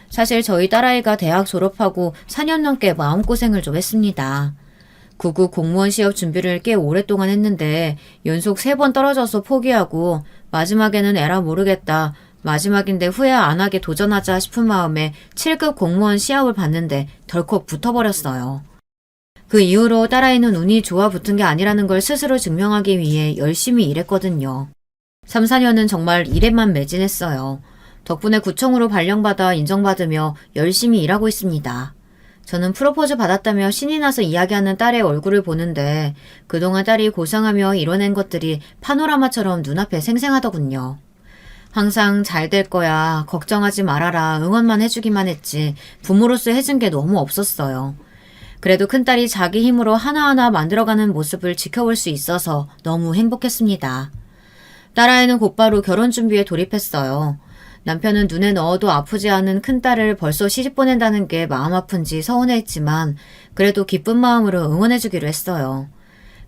사실 저희 딸아이가 대학 졸업하고 4년 넘게 마음고생을 좀 했습니다. 9급 공무원 시험 준비를 꽤 오랫동안 했는데 연속 3번 떨어져서 포기하고 마지막에는 에라 모르겠다. 마지막인데 후회 안 하게 도전하자 싶은 마음에 7급 공무원 시험을 봤는데 덜컥 붙어버렸어요. 그 이후로 딸아이는 운이 좋아 붙은 게 아니라는 걸 스스로 증명하기 위해 열심히 일했거든요. 3, 4년은 정말 일에만 매진했어요. 덕분에 구청으로 발령받아 인정받으며 열심히 일하고 있습니다. 저는 프로포즈 받았다며 신이 나서 이야기하는 딸의 얼굴을 보는데 그동안 딸이 고생하며 이뤄낸 것들이 파노라마처럼 눈앞에 생생하더군요. 항상 잘 될 거야, 걱정하지 말아라, 응원만 해주기만 했지 부모로서 해준 게 너무 없었어요. 그래도 큰딸이 자기 힘으로 하나하나 만들어가는 모습을 지켜볼 수 있어서 너무 행복했습니다. 딸아이는 곧바로 결혼 준비에 돌입했어요. 남편은 눈에 넣어도 아프지 않은 큰딸을 벌써 시집 보낸다는 게 마음 아픈지 서운해했지만 그래도 기쁜 마음으로 응원해주기로 했어요.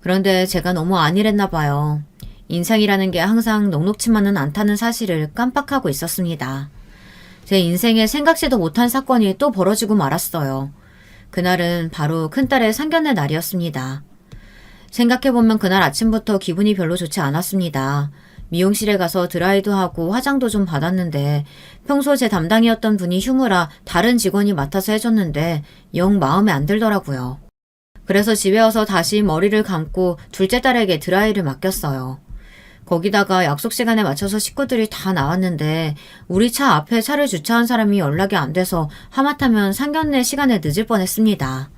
그런데 제가 너무 안일했나 봐요. 인생이라는 게 항상 녹록치만은 않다는 사실을 깜빡하고 있었습니다. 제 인생에 생각지도 못한 사건이 또 벌어지고 말았어요. 그날은 바로 큰딸의 상견례 날이었습니다. 생각해보면 그날 아침부터 기분이 별로 좋지 않았습니다. 미용실에 가서 드라이도 하고 화장도 좀 받았는데 평소 제 담당이었던 분이 휴무라 다른 직원이 맡아서 해줬는데 영 마음에 안 들더라고요. 그래서 집에 와서 다시 머리를 감고 둘째 딸에게 드라이를 맡겼어요. 거기다가 약속 시간에 맞춰서 식구들이 다 나왔는데 우리 차 앞에 차를 주차한 사람이 연락이 안 돼서 하마터면 상견례 시간에 늦을 뻔했습니다.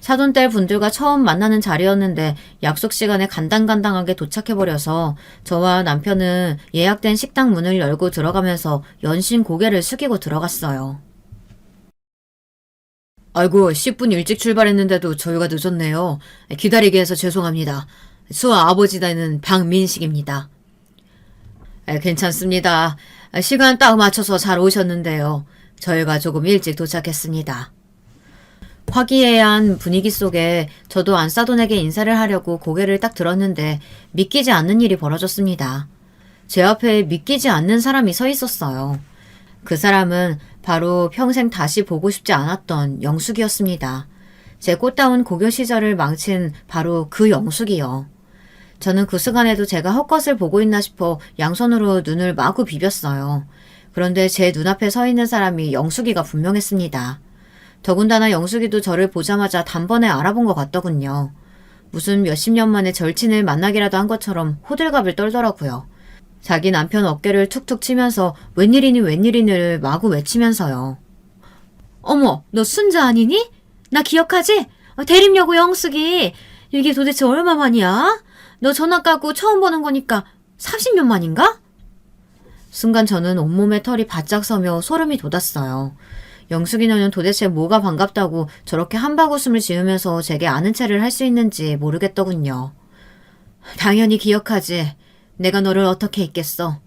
사돈딸 분들과 처음 만나는 자리였는데 약속 시간에 간당간당하게 도착해버려서 저와 남편은 예약된 식당 문을 열고 들어가면서 연신 고개를 숙이고 들어갔어요. 아이고, 10분 일찍 출발했는데도 저희가 늦었네요. 기다리게 해서 죄송합니다. 수아 아버지 되는 박민식입니다. 괜찮습니다. 시간 딱 맞춰서 잘 오셨는데요. 저희가 조금 일찍 도착했습니다. 화기애애한 분위기 속에 저도 안사돈에게 인사를 하려고 고개를 딱 들었는데 믿기지 않는 일이 벌어졌습니다. 제 앞에 믿기지 않는 사람이 서 있었어요. 그 사람은 바로 평생 다시 보고 싶지 않았던 영숙이었습니다. 제 꽃다운 고교 시절을 망친 바로 그 영숙이요. 저는 그 순간에도 제가 헛것을 보고 있나 싶어 양손으로 눈을 마구 비볐어요. 그런데 제 눈앞에 서 있는 사람이 영숙이가 분명했습니다. 더군다나 영숙이도 저를 보자마자 단번에 알아본 것 같더군요. 무슨 몇십 년 만에 절친을 만나기라도 한 것처럼 호들갑을 떨더라고요. 자기 남편 어깨를 툭툭 치면서 웬일이니 웬일이니를 마구 외치면서요. 어머, 너 순자 아니니? 나 기억하지? 대림여고 영숙이. 이게 도대체 얼마만이야? 너 전화 까고 처음 보는 거니까 30년 만인가? 순간 저는 온몸에 털이 바짝 서며 소름이 돋았어요. 영숙이 너는 도대체 뭐가 반갑다고 저렇게 한바구음을 지으면서 제게 아는 체를 할 수 있는지 모르겠더군요. 당연히 기억하지. 내가 너를 어떻게 잊겠어.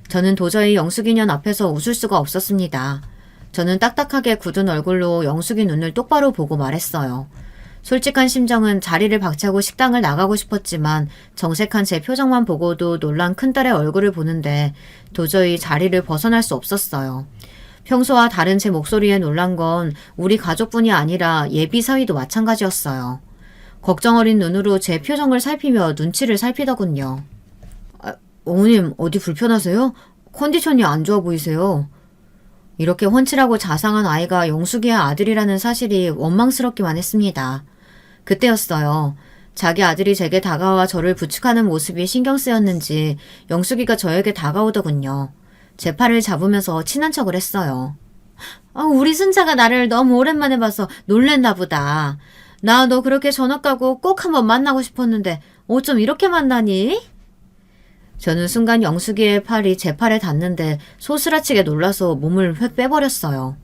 저는 도저히 영숙이년 앞에서 웃을 수가 없었습니다. 저는 딱딱하게 굳은 얼굴로 영숙이 눈을 똑바로 보고 말했어요. 솔직한 심정은 자리를 박차고 식당을 나가고 싶었지만 정색한 제 표정만 보고도 놀란 큰딸의 얼굴을 보는데 도저히 자리를 벗어날 수 없었어요. 평소와 다른 제 목소리에 놀란 건 우리 가족뿐이 아니라 예비 사위도 마찬가지였어요. 걱정 어린 눈으로 제 표정을 살피며 눈치를 살피더군요. 어머님 어디 불편하세요? 컨디션이 안 좋아 보이세요. 이렇게 훤칠하고 자상한 아이가 영숙이의 아들이라는 사실이 원망스럽기만 했습니다. 그때였어요. 자기 아들이 제게 다가와 저를 부축하는 모습이 신경 쓰였는지 영숙이가 저에게 다가오더군요. 제 팔을 잡으면서 친한 척을 했어요. 우리 순자가 나를 너무 오랜만에 봐서 놀랬나 보다. 나 너 그렇게 전화 까고 꼭 한번 만나고 싶었는데 어쩜 이렇게 만나니? 저는 순간 영숙이의 팔이 제 팔에 닿는데 소스라치게 놀라서 몸을 획 빼버렸어요.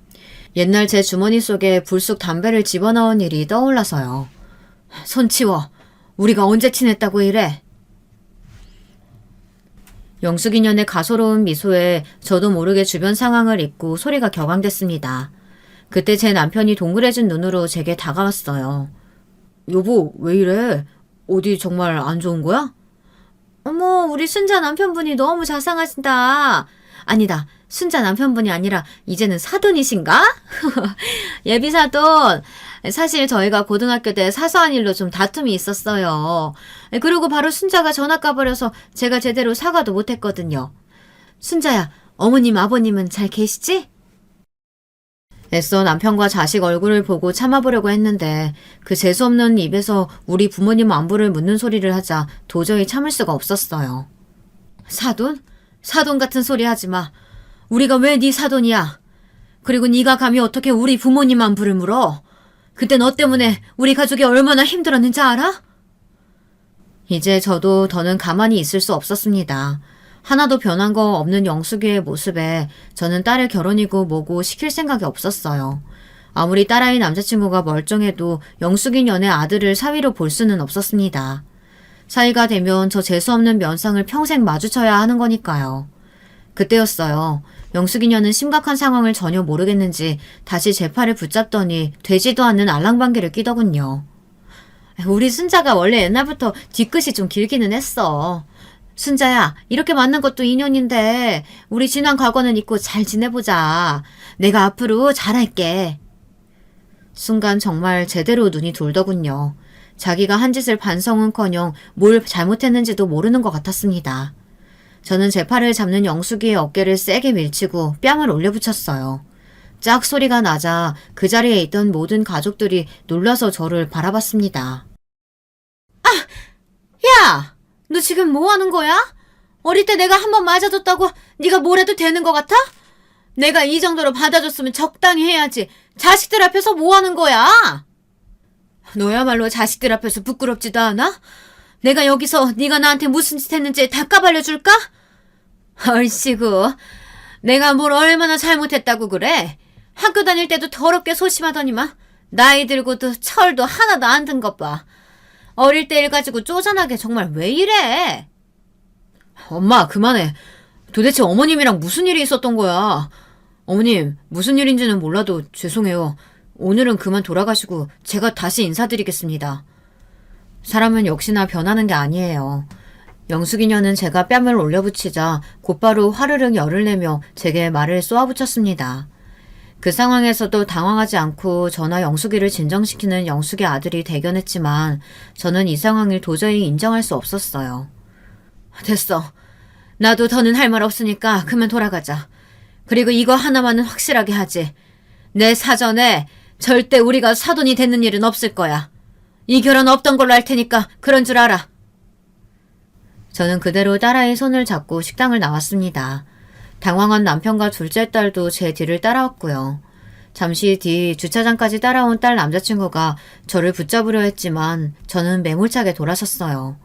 옛날 제 주머니 속에 불쑥 담배를 집어넣은 일이 떠올라서요. 손 치워. 우리가 언제 친했다고 이래? 영숙이년의 가소로운 미소에 저도 모르게 주변 상황을 잊고 소리가 격앙됐습니다. 그때 제 남편이 동그래진 눈으로 제게 다가왔어요. 여보, 왜 이래? 어디 정말 안 좋은 거야? 어머, 우리 순자 남편분이 너무 자상하신다. 아니다, 순자 남편분이 아니라 이제는 사돈이신가? 예비 사돈. 사실 저희가 고등학교 때 사소한 일로 좀 다툼이 있었어요. 그리고 바로 순자가 전화 까버려서 제가 제대로 사과도 못했거든요. 순자야, 어머님 아버님은 잘 계시지? 애써 남편과 자식 얼굴을 보고 참아보려고 했는데 그 재수없는 입에서 우리 부모님 안부를 묻는 소리를 하자 도저히 참을 수가 없었어요. 사돈? 사돈 같은 소리 하지 마. 우리가 왜 네 사돈이야? 그리고 네가 감히 어떻게 우리 부모님 안부를 물어? 그때 너 때문에 우리 가족이 얼마나 힘들었는지 알아? 이제 저도 더는 가만히 있을 수 없었습니다. 하나도 변한 거 없는 영숙이의 모습에 저는 딸의 결혼이고 뭐고 시킬 생각이 없었어요. 아무리 딸아이 남자친구가 멀쩡해도 영숙이 년의 아들을 사위로 볼 수는 없었습니다. 사이가 되면 저 재수없는 면상을 평생 마주쳐야 하는 거니까요. 그때였어요. 영숙이 년은 심각한 상황을 전혀 모르겠는지 다시 제 팔을 붙잡더니 되지도 않는 알랑방귀를 끼더군요. 우리 순자가 원래 옛날부터 뒤끝이 좀 길기는 했어. 순자야, 이렇게 만난 것도 인연인데 우리 지난 과거는 잊고 잘 지내보자. 내가 앞으로 잘할게. 순간 정말 제대로 눈이 돌더군요. 자기가 한 짓을 반성은커녕 뭘 잘못했는지도 모르는 것 같았습니다. 저는 제 팔을 잡는 영숙이의 어깨를 세게 밀치고 뺨을 올려붙였어요. 짝 소리가 나자 그 자리에 있던 모든 가족들이 놀라서 저를 바라봤습니다. 아! 야! 너 지금 뭐 하는 거야? 어릴 때 내가 한번 맞아줬다고 네가 뭘 해도 되는 것 같아? 내가 이 정도로 받아줬으면 적당히 해야지. 자식들 앞에서 뭐 하는 거야? 너야말로 자식들 앞에서 부끄럽지도 않아? 내가 여기서 네가 나한테 무슨 짓 했는지 다 까발려줄까? 얼씨구, 내가 뭘 얼마나 잘못했다고 그래? 학교 다닐 때도 더럽게 소심하더니만 나이 들고도 철도 하나도 안 든 것 봐. 어릴 때 일 가지고 쪼잔하게 정말 왜 이래? 엄마, 그만해. 도대체 어머님이랑 무슨 일이 있었던 거야? 어머님, 무슨 일인지는 몰라도 죄송해요. 오늘은 그만 돌아가시고 제가 다시 인사드리겠습니다. 사람은 역시나 변하는 게 아니에요. 영숙이녀는 제가 뺨을 올려붙이자 곧바로 화르륵 열을 내며 제게 말을 쏘아붙였습니다. 그 상황에서도 당황하지 않고 저나 영숙이를 진정시키는 영숙의 아들이 대견했지만 저는 이 상황을 도저히 인정할 수 없었어요. 됐어. 나도 더는 할 말 없으니까 그만 돌아가자. 그리고 이거 하나만은 확실하게 하지. 내 사전에 절대 우리가 사돈이 되는 일은 없을 거야. 이 결혼 없던 걸로 할 테니까 그런 줄 알아. 저는 그대로 딸아이 손을 잡고 식당을 나왔습니다. 당황한 남편과 둘째 딸도 제 뒤를 따라왔고요. 잠시 뒤 주차장까지 따라온 딸 남자친구가 저를 붙잡으려 했지만 저는 매몰차게 돌아섰어요.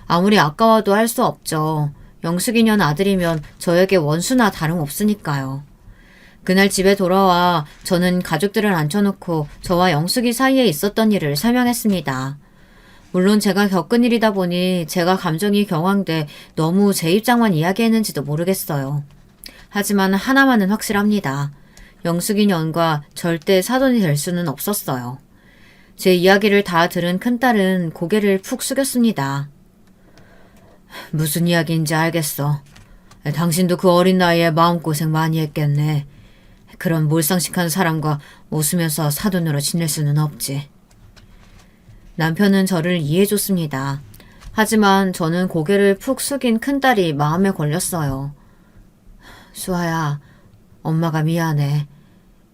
아무리 아까워도 할 수 없죠. 영숙이년 아들이면 저에게 원수나 다름없으니까요. 그날 집에 돌아와 저는 가족들을 앉혀놓고 저와 영숙이 사이에 있었던 일을 설명했습니다. 물론 제가 겪은 일이다 보니 제가 감정이 격앙돼 너무 제 입장만 이야기했는지도 모르겠어요. 하지만 하나만은 확실합니다. 영숙이 년과 절대 사돈이 될 수는 없었어요. 제 이야기를 다 들은 큰딸은 고개를 푹 숙였습니다. 무슨 이야기인지 알겠어. 당신도 그 어린 나이에 마음고생 많이 했겠네. 그런 몰상식한 사람과 웃으면서 사돈으로 지낼 수는 없지. 남편은 저를 이해해줬습니다. 하지만 저는 고개를 푹 숙인 큰딸이 마음에 걸렸어요. 수아야, 엄마가 미안해.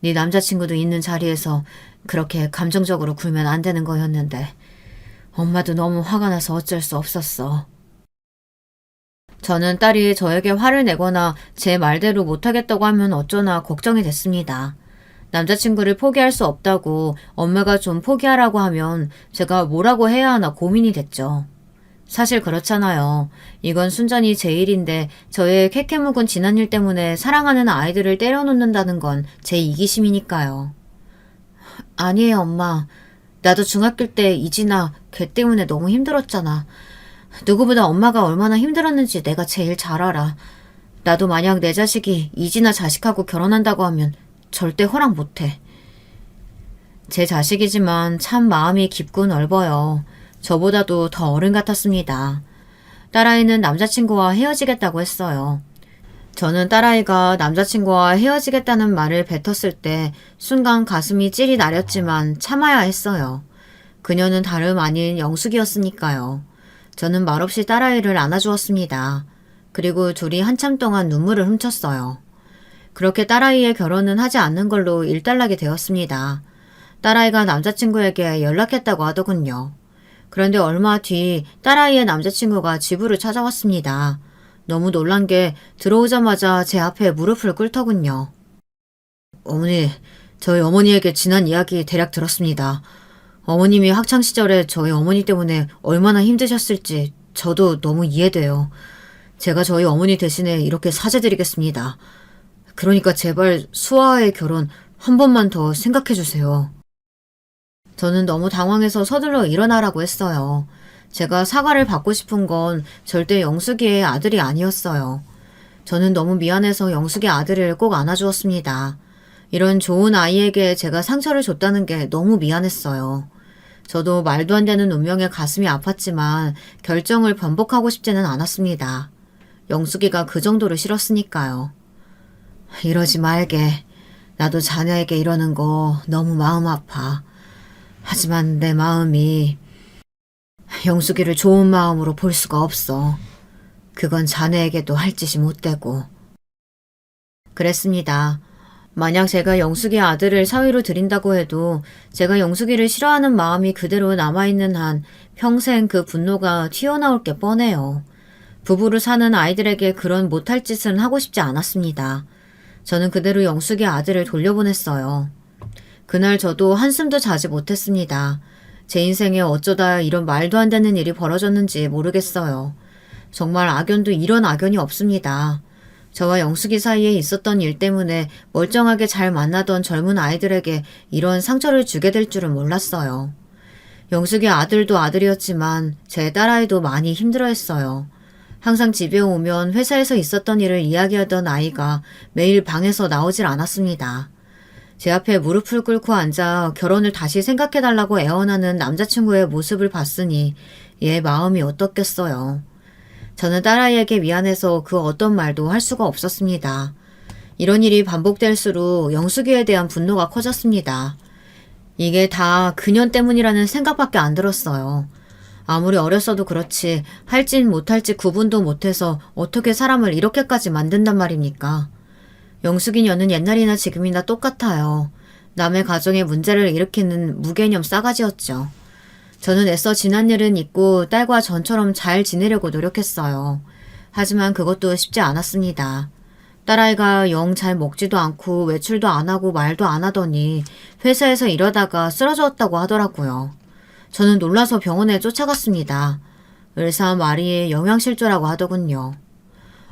네 남자친구도 있는 자리에서 그렇게 감정적으로 굴면 안 되는 거였는데 엄마도 너무 화가 나서 어쩔 수 없었어. 저는 딸이 저에게 화를 내거나 제 말대로 못하겠다고 하면 어쩌나 걱정이 됐습니다. 남자친구를 포기할 수 없다고 엄마가 좀 포기하라고 하면 제가 뭐라고 해야 하나 고민이 됐죠. 사실 그렇잖아요. 이건 순전히 제 일인데 저의 캐캐묵은 지난 일 때문에 사랑하는 아이들을 때려놓는다는 건 제 이기심이니까요. 아니에요, 엄마. 나도 중학교 때 이진아 걔 때문에 너무 힘들었잖아. 누구보다 엄마가 얼마나 힘들었는지 내가 제일 잘 알아. 나도 만약 내 자식이 이진아 자식하고 결혼한다고 하면 절대 허락 못해. 제 자식이지만 참 마음이 깊고 넓어요. 저보다도 더 어른 같았습니다. 딸아이는 남자친구와 헤어지겠다고 했어요. 저는 딸아이가 남자친구와 헤어지겠다는 말을 뱉었을 때 순간 가슴이 찔이 나렸지만 참아야 했어요. 그녀는 다름 아닌 영숙이었으니까요. 저는 말없이 딸아이를 안아주었습니다. 그리고 둘이 한참 동안 눈물을 훔쳤어요. 그렇게 딸아이의 결혼은 하지 않는 걸로 일단락이 되었습니다. 딸아이가 남자친구에게 연락했다고 하더군요. 그런데 얼마 뒤 딸아이의 남자친구가 집으로 찾아왔습니다. 너무 놀란 게 들어오자마자 제 앞에 무릎을 꿇더군요. 어머니, 저희 어머니에게 지난 이야기 대략 들었습니다. 어머님이 학창시절에 저희 어머니 때문에 얼마나 힘드셨을지 저도 너무 이해돼요. 제가 저희 어머니 대신에 이렇게 사죄드리겠습니다. 그러니까 제발 수아와의 결혼 한 번만 더 생각해 주세요. 저는 너무 당황해서 서둘러 일어나라고 했어요. 제가 사과를 받고 싶은 건 절대 영숙이의 아들이 아니었어요. 저는 너무 미안해서 영숙의 아들을 꼭 안아주었습니다. 이런 좋은 아이에게 제가 상처를 줬다는 게 너무 미안했어요. 저도 말도 안 되는 운명에 가슴이 아팠지만 결정을 번복하고 싶지는 않았습니다. 영숙이가 그 정도로 싫었으니까요. 이러지 말게. 나도 자네에게 이러는 거 너무 마음 아파. 하지만 내 마음이 영숙이를 좋은 마음으로 볼 수가 없어. 그건 자네에게도 할 짓이 못 되고. 그랬습니다. 만약 제가 영숙이의 아들을 사위로 드린다고 해도 제가 영숙이를 싫어하는 마음이 그대로 남아있는 한 평생 그 분노가 튀어나올 게 뻔해요. 부부로 사는 아이들에게 그런 못할 짓은 하고 싶지 않았습니다. 저는 그대로 영숙이의 아들을 돌려보냈어요. 그날 저도 한숨도 자지 못했습니다. 제 인생에 어쩌다 이런 말도 안 되는 일이 벌어졌는지 모르겠어요. 정말 악연도 이런 악연이 없습니다. 저와 영숙이 사이에 있었던 일 때문에 멀쩡하게 잘 만나던 젊은 아이들에게 이런 상처를 주게 될 줄은 몰랐어요. 영숙이 아들도 아들이었지만 제 딸아이도 많이 힘들어했어요. 항상 집에 오면 회사에서 있었던 일을 이야기하던 아이가 매일 방에서 나오질 않았습니다. 제 앞에 무릎을 꿇고 앉아 결혼을 다시 생각해달라고 애원하는 남자친구의 모습을 봤으니 얘 마음이 어떻겠어요. 저는 딸아이에게 미안해서 그 어떤 말도 할 수가 없었습니다. 이런 일이 반복될수록 영숙이에 대한 분노가 커졌습니다. 이게 다 그년 때문이라는 생각밖에 안 들었어요. 아무리 어렸어도 그렇지 할짓 못할짓 구분도 못해서 어떻게 사람을 이렇게까지 만든단 말입니까? 영숙이 년은 옛날이나 지금이나 똑같아요. 남의 가정에 문제를 일으키는 무개념 싸가지였죠. 저는 애써 지난 일은 잊고 딸과 전처럼 잘 지내려고 노력했어요. 하지만 그것도 쉽지 않았습니다. 딸아이가 영 잘 먹지도 않고 외출도 안 하고 말도 안 하더니 회사에서 일하다가 쓰러졌다고 하더라고요. 저는 놀라서 병원에 쫓아갔습니다. 의사 말이 영양실조라고 하더군요.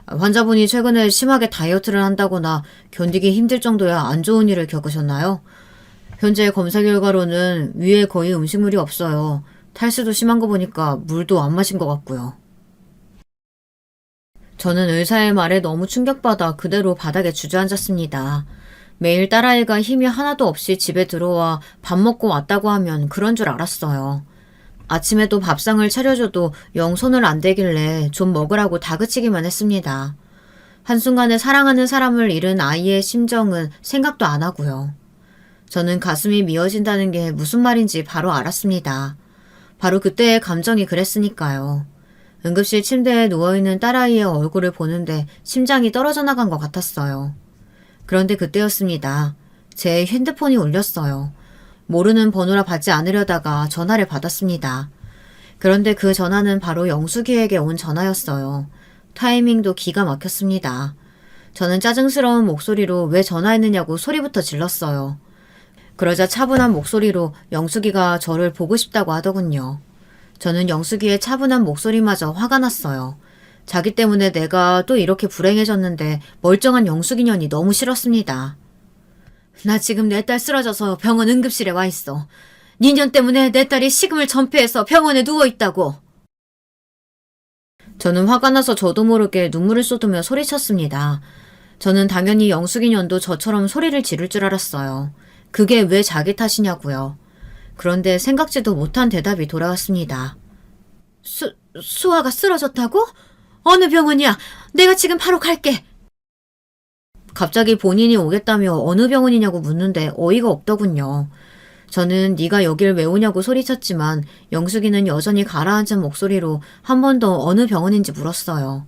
환자분이 최근에 심하게 다이어트를 한다거나 견디기 힘들 정도의 안 좋은 일을 겪으셨나요? 현재 검사 결과로는 위에 거의 음식물이 없어요. 탈수도 심한 거 보니까 물도 안 마신 것 같고요. 저는 의사의 말에 너무 충격받아 그대로 바닥에 주저앉았습니다. 매일 딸아이가 힘이 하나도 없이 집에 들어와 밥 먹고 왔다고 하면 그런 줄 알았어요. 아침에도 밥상을 차려줘도 영 손을 안 대길래 좀 먹으라고 다그치기만 했습니다. 한순간에 사랑하는 사람을 잃은 아이의 심정은 생각도 안 하고요. 저는 가슴이 미어진다는 게 무슨 말인지 바로 알았습니다. 바로 그때의 감정이 그랬으니까요. 응급실 침대에 누워있는 딸아이의 얼굴을 보는데 심장이 떨어져 나간 것 같았어요. 그런데 그때였습니다. 제 핸드폰이 울렸어요. 모르는 번호라 받지 않으려다가 전화를 받았습니다. 그런데 그 전화는 바로 영숙이에게 온 전화였어요. 타이밍도 기가 막혔습니다. 저는 짜증스러운 목소리로 왜 전화했느냐고 소리부터 질렀어요. 그러자 차분한 목소리로 영숙이가 저를 보고 싶다고 하더군요. 저는 영숙이의 차분한 목소리마저 화가 났어요. 자기 때문에 내가 또 이렇게 불행해졌는데 멀쩡한 영숙이년이 너무 싫었습니다. 나 지금 내 딸 쓰러져서 병원 응급실에 와 있어. 니년 때문에 내 딸이 식음을 전폐해서 병원에 누워있다고. 저는 화가 나서 저도 모르게 눈물을 쏟으며 소리쳤습니다. 저는 당연히 영숙이년도 저처럼 소리를 지를 줄 알았어요. 그게 왜 자기 탓이냐고요. 그런데 생각지도 못한 대답이 돌아왔습니다. 수아가 쓰러졌다고? 어느 병원이야? 내가 지금 바로 갈게. 갑자기 본인이 오겠다며 어느 병원이냐고 묻는데 어이가 없더군요. 저는 네가 여길 왜 오냐고 소리쳤지만 영숙이는 여전히 가라앉은 목소리로 한 번 더 어느 병원인지 물었어요.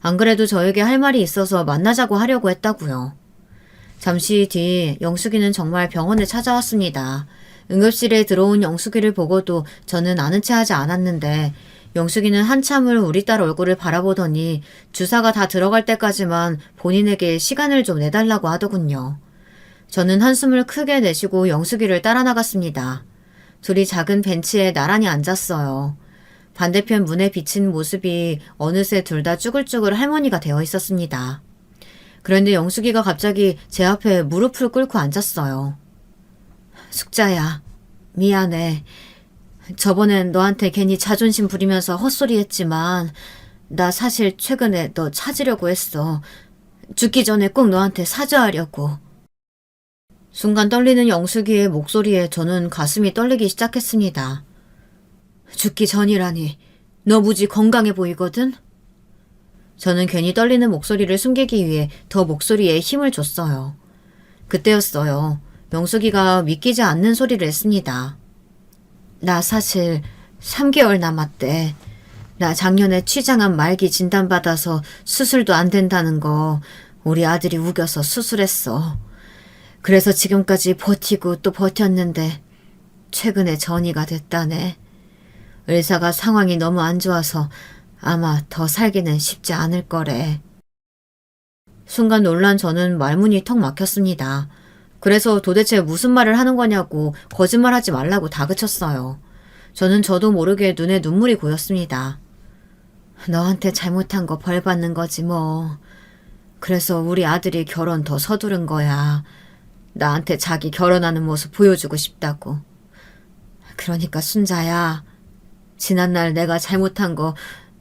안 그래도 저에게 할 말이 있어서 만나자고 하려고 했다고요. 잠시 뒤 영숙이는 정말 병원에 찾아왔습니다. 응급실에 들어온 영숙이를 보고도 저는 아는 체 하지 않았는데 영숙이는 한참을 우리 딸 얼굴을 바라보더니 주사가 다 들어갈 때까지만 본인에게 시간을 좀 내달라고 하더군요. 저는 한숨을 크게 내쉬고 영숙이를 따라 나갔습니다. 둘이 작은 벤치에 나란히 앉았어요. 반대편 문에 비친 모습이 어느새 둘 다 쭈글쭈글 할머니가 되어 있었습니다. 그런데 영숙이가 갑자기 제 앞에 무릎을 꿇고 앉았어요. 숙자야, 미안해. 저번엔 너한테 괜히 자존심 부리면서 헛소리 했지만 나 사실 최근에 너 찾으려고 했어. 죽기 전에 꼭 너한테 사죄하려고. 순간 떨리는 영숙이의 목소리에 저는 가슴이 떨리기 시작했습니다. 죽기 전이라니, 너 무지 건강해 보이거든? 저는 괜히 떨리는 목소리를 숨기기 위해 더 목소리에 힘을 줬어요. 그때였어요. 영숙이가 믿기지 않는 소리를 했습니다. 나 사실 3개월 남았대. 나 작년에 췌장암 말기 진단받아서 수술도 안 된다는 거 우리 아들이 우겨서 수술했어. 그래서 지금까지 버티고 또 버텼는데 최근에 전이가 됐다네. 의사가 상황이 너무 안 좋아서 아마 더 살기는 쉽지 않을 거래. 순간 놀란 저는 말문이 턱 막혔습니다. 그래서 도대체 무슨 말을 하는 거냐고 거짓말하지 말라고 다그쳤어요. 저는 저도 모르게 눈에 눈물이 고였습니다. 너한테 잘못한 거 벌 받는 거지 뭐. 그래서 우리 아들이 결혼 더 서두른 거야. 나한테 자기 결혼하는 모습 보여주고 싶다고. 그러니까 순자야, 지난날 내가 잘못한 거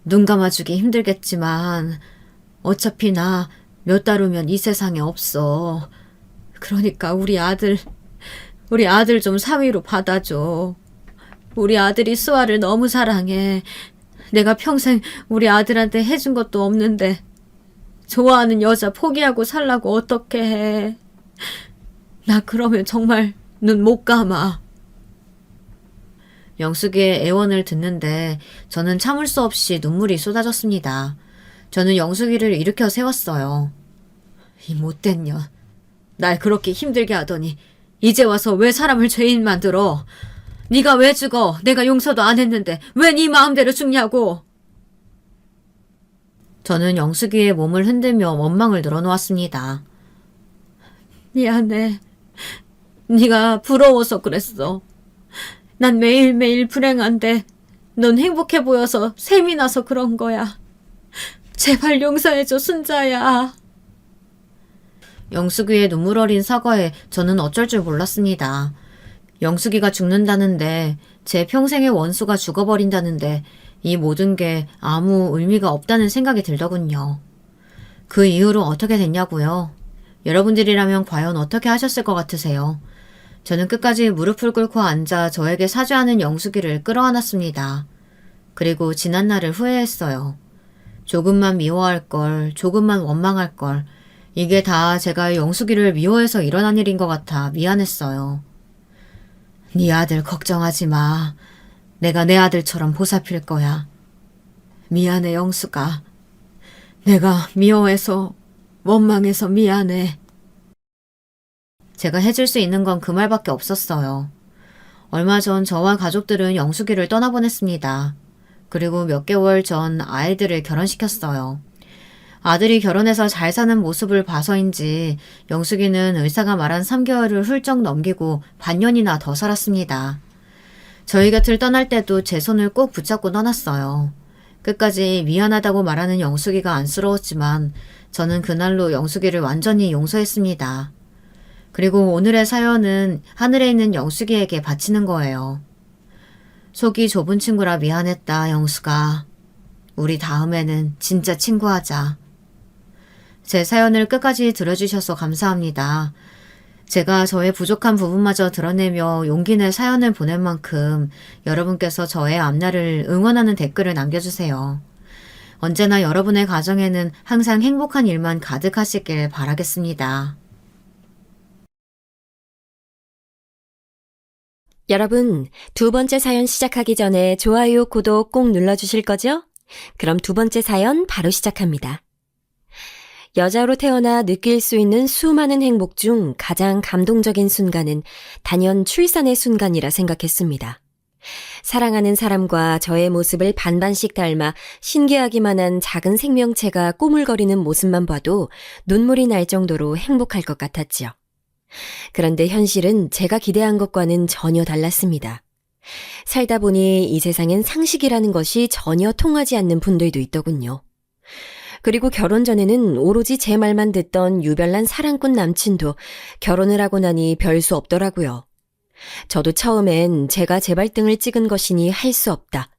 눈 감아주기 힘들겠지만 어차피 나 몇 달 후면 이 세상에 없어. 그러니까 우리 아들 좀 사위로 받아줘. 우리 아들이 수아를 너무 사랑해. 내가 평생 우리 아들한테 해준 것도 없는데 좋아하는 여자 포기하고 살라고 어떻게 해. 나 그러면 정말 눈 못 감아. 영숙이의 애원을 듣는데 저는 참을 수 없이 눈물이 쏟아졌습니다. 저는 영숙이를 일으켜 세웠어요. 이 못된 년. 날 그렇게 힘들게 하더니 이제 와서 왜 사람을 죄인 만들어? 네가 왜 죽어? 내가 용서도 안 했는데 왜 네 마음대로 죽냐고. 저는 영숙이의 몸을 흔들며 원망을 늘어놓았습니다. 미안해. 네가 부러워서 그랬어. 난 매일매일 불행한데 넌 행복해 보여서 셈이 나서 그런 거야. 제발 용서해줘, 순자야. 영숙이의 눈물 어린 사과에 저는 어쩔 줄 몰랐습니다. 영숙이가 죽는다는데, 제 평생의 원수가 죽어버린다는데 이 모든 게 아무 의미가 없다는 생각이 들더군요. 그 이후로 어떻게 됐냐고요? 여러분들이라면 과연 어떻게 하셨을 것 같으세요? 저는 끝까지 무릎을 꿇고 앉아 저에게 사죄하는 영숙이를 끌어안았습니다. 그리고 지난 날을 후회했어요. 조금만 미워할 걸, 조금만 원망할 걸, 이게 다 제가 영숙이를 미워해서 일어난 일인 것 같아 미안했어요. 네 아들 걱정하지 마. 내가 내 아들처럼 보살필 거야. 미안해, 영숙아. 내가 미워해서, 원망해서 미안해. 제가 해줄 수 있는 건 그 말밖에 없었어요. 얼마 전 저와 가족들은 영숙이를 떠나보냈습니다. 그리고 몇 개월 전 아이들을 결혼시켰어요. 아들이 결혼해서 잘 사는 모습을 봐서인지 영숙이는 의사가 말한 3개월을 훌쩍 넘기고 반년이나 더 살았습니다. 저희 곁을 떠날 때도 제 손을 꼭 붙잡고 떠났어요. 끝까지 미안하다고 말하는 영숙이가 안쓰러웠지만 저는 그날로 영숙이를 완전히 용서했습니다. 그리고 오늘의 사연은 하늘에 있는 영숙이에게 바치는 거예요. 속이 좁은 친구라 미안했다, 영숙아. 우리 다음에는 진짜 친구하자. 제 사연을 끝까지 들어주셔서 감사합니다. 제가 저의 부족한 부분마저 드러내며 용기 내 사연을 보낸 만큼 여러분께서 저의 앞날을 응원하는 댓글을 남겨주세요. 언제나 여러분의 가정에는 항상 행복한 일만 가득하시길 바라겠습니다. 여러분, 두 번째 사연 시작하기 전에 좋아요, 구독 꼭 눌러주실 거죠? 그럼 두 번째 사연 바로 시작합니다. 여자로 태어나 느낄 수 있는 수많은 행복 중 가장 감동적인 순간은 단연 출산의 순간이라 생각했습니다. 사랑하는 사람과 저의 모습을 반반씩 닮아 신기하기만 한 작은 생명체가 꼬물거리는 모습만 봐도 눈물이 날 정도로 행복할 것 같았지요. 그런데 현실은 제가 기대한 것과는 전혀 달랐습니다. 살다 보니 이 세상엔 상식이라는 것이 전혀 통하지 않는 분들도 있더군요. 그리고 결혼 전에는 오로지 제 말만 듣던 유별난 사랑꾼 남친도 결혼을 하고 나니 별 수 없더라고요. 저도 처음엔 제가 제 발등을 찍은 것이니 할 수 없다.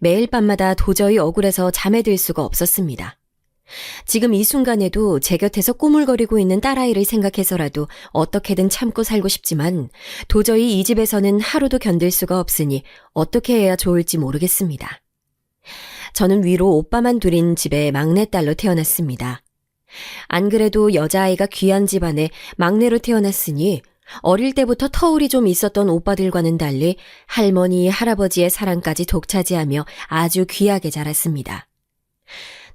매일 밤마다 도저히 억울해서 잠에 들 수가 없었습니다. 지금 이 순간에도 제 곁에서 꼬물거리고 있는 딸아이를 생각해서라도 어떻게든 참고 살고 싶지만 도저히 이 집에서는 하루도 견딜 수가 없으니 어떻게 해야 좋을지 모르겠습니다. 저는 위로 오빠만 둘인 집의 막내딸로 태어났습니다. 안 그래도 여자아이가 귀한 집안에 막내로 태어났으니 어릴 때부터 터울이 좀 있었던 오빠들과는 달리 할머니, 할아버지의 사랑까지 독차지하며 아주 귀하게 자랐습니다.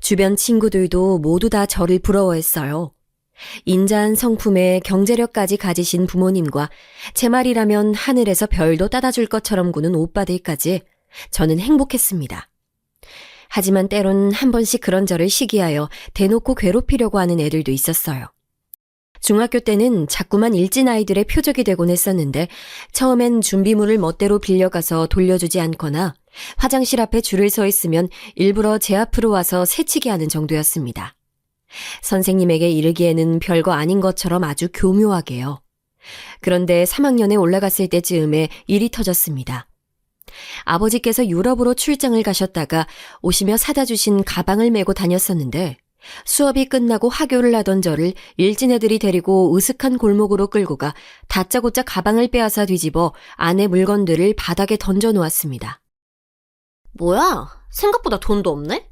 주변 친구들도 모두 다 저를 부러워했어요. 인자한 성품에 경제력까지 가지신 부모님과 제 말이라면 하늘에서 별도 따다줄 것처럼 구는 오빠들까지 저는 행복했습니다. 하지만 때론 한 번씩 그런 저를 시기하여 대놓고 괴롭히려고 하는 애들도 있었어요. 중학교 때는 자꾸만 일진 아이들의 표적이 되곤 했었는데 처음엔 준비물을 멋대로 빌려가서 돌려주지 않거나 화장실 앞에 줄을 서 있으면 일부러 제 앞으로 와서 새치기 하는 정도였습니다. 선생님에게 이르기에는 별거 아닌 것처럼 아주 교묘하게요. 그런데 3학년에 올라갔을 때쯤에 일이 터졌습니다. 아버지께서 유럽으로 출장을 가셨다가 오시며 사다 주신 가방을 메고 다녔었는데 수업이 끝나고 하교를 하던 저를 일진 애들이 데리고 으슥한 골목으로 끌고 가 다짜고짜 가방을 빼앗아 뒤집어 안에 물건들을 바닥에 던져 놓았습니다. 뭐야? 생각보다 돈도 없네?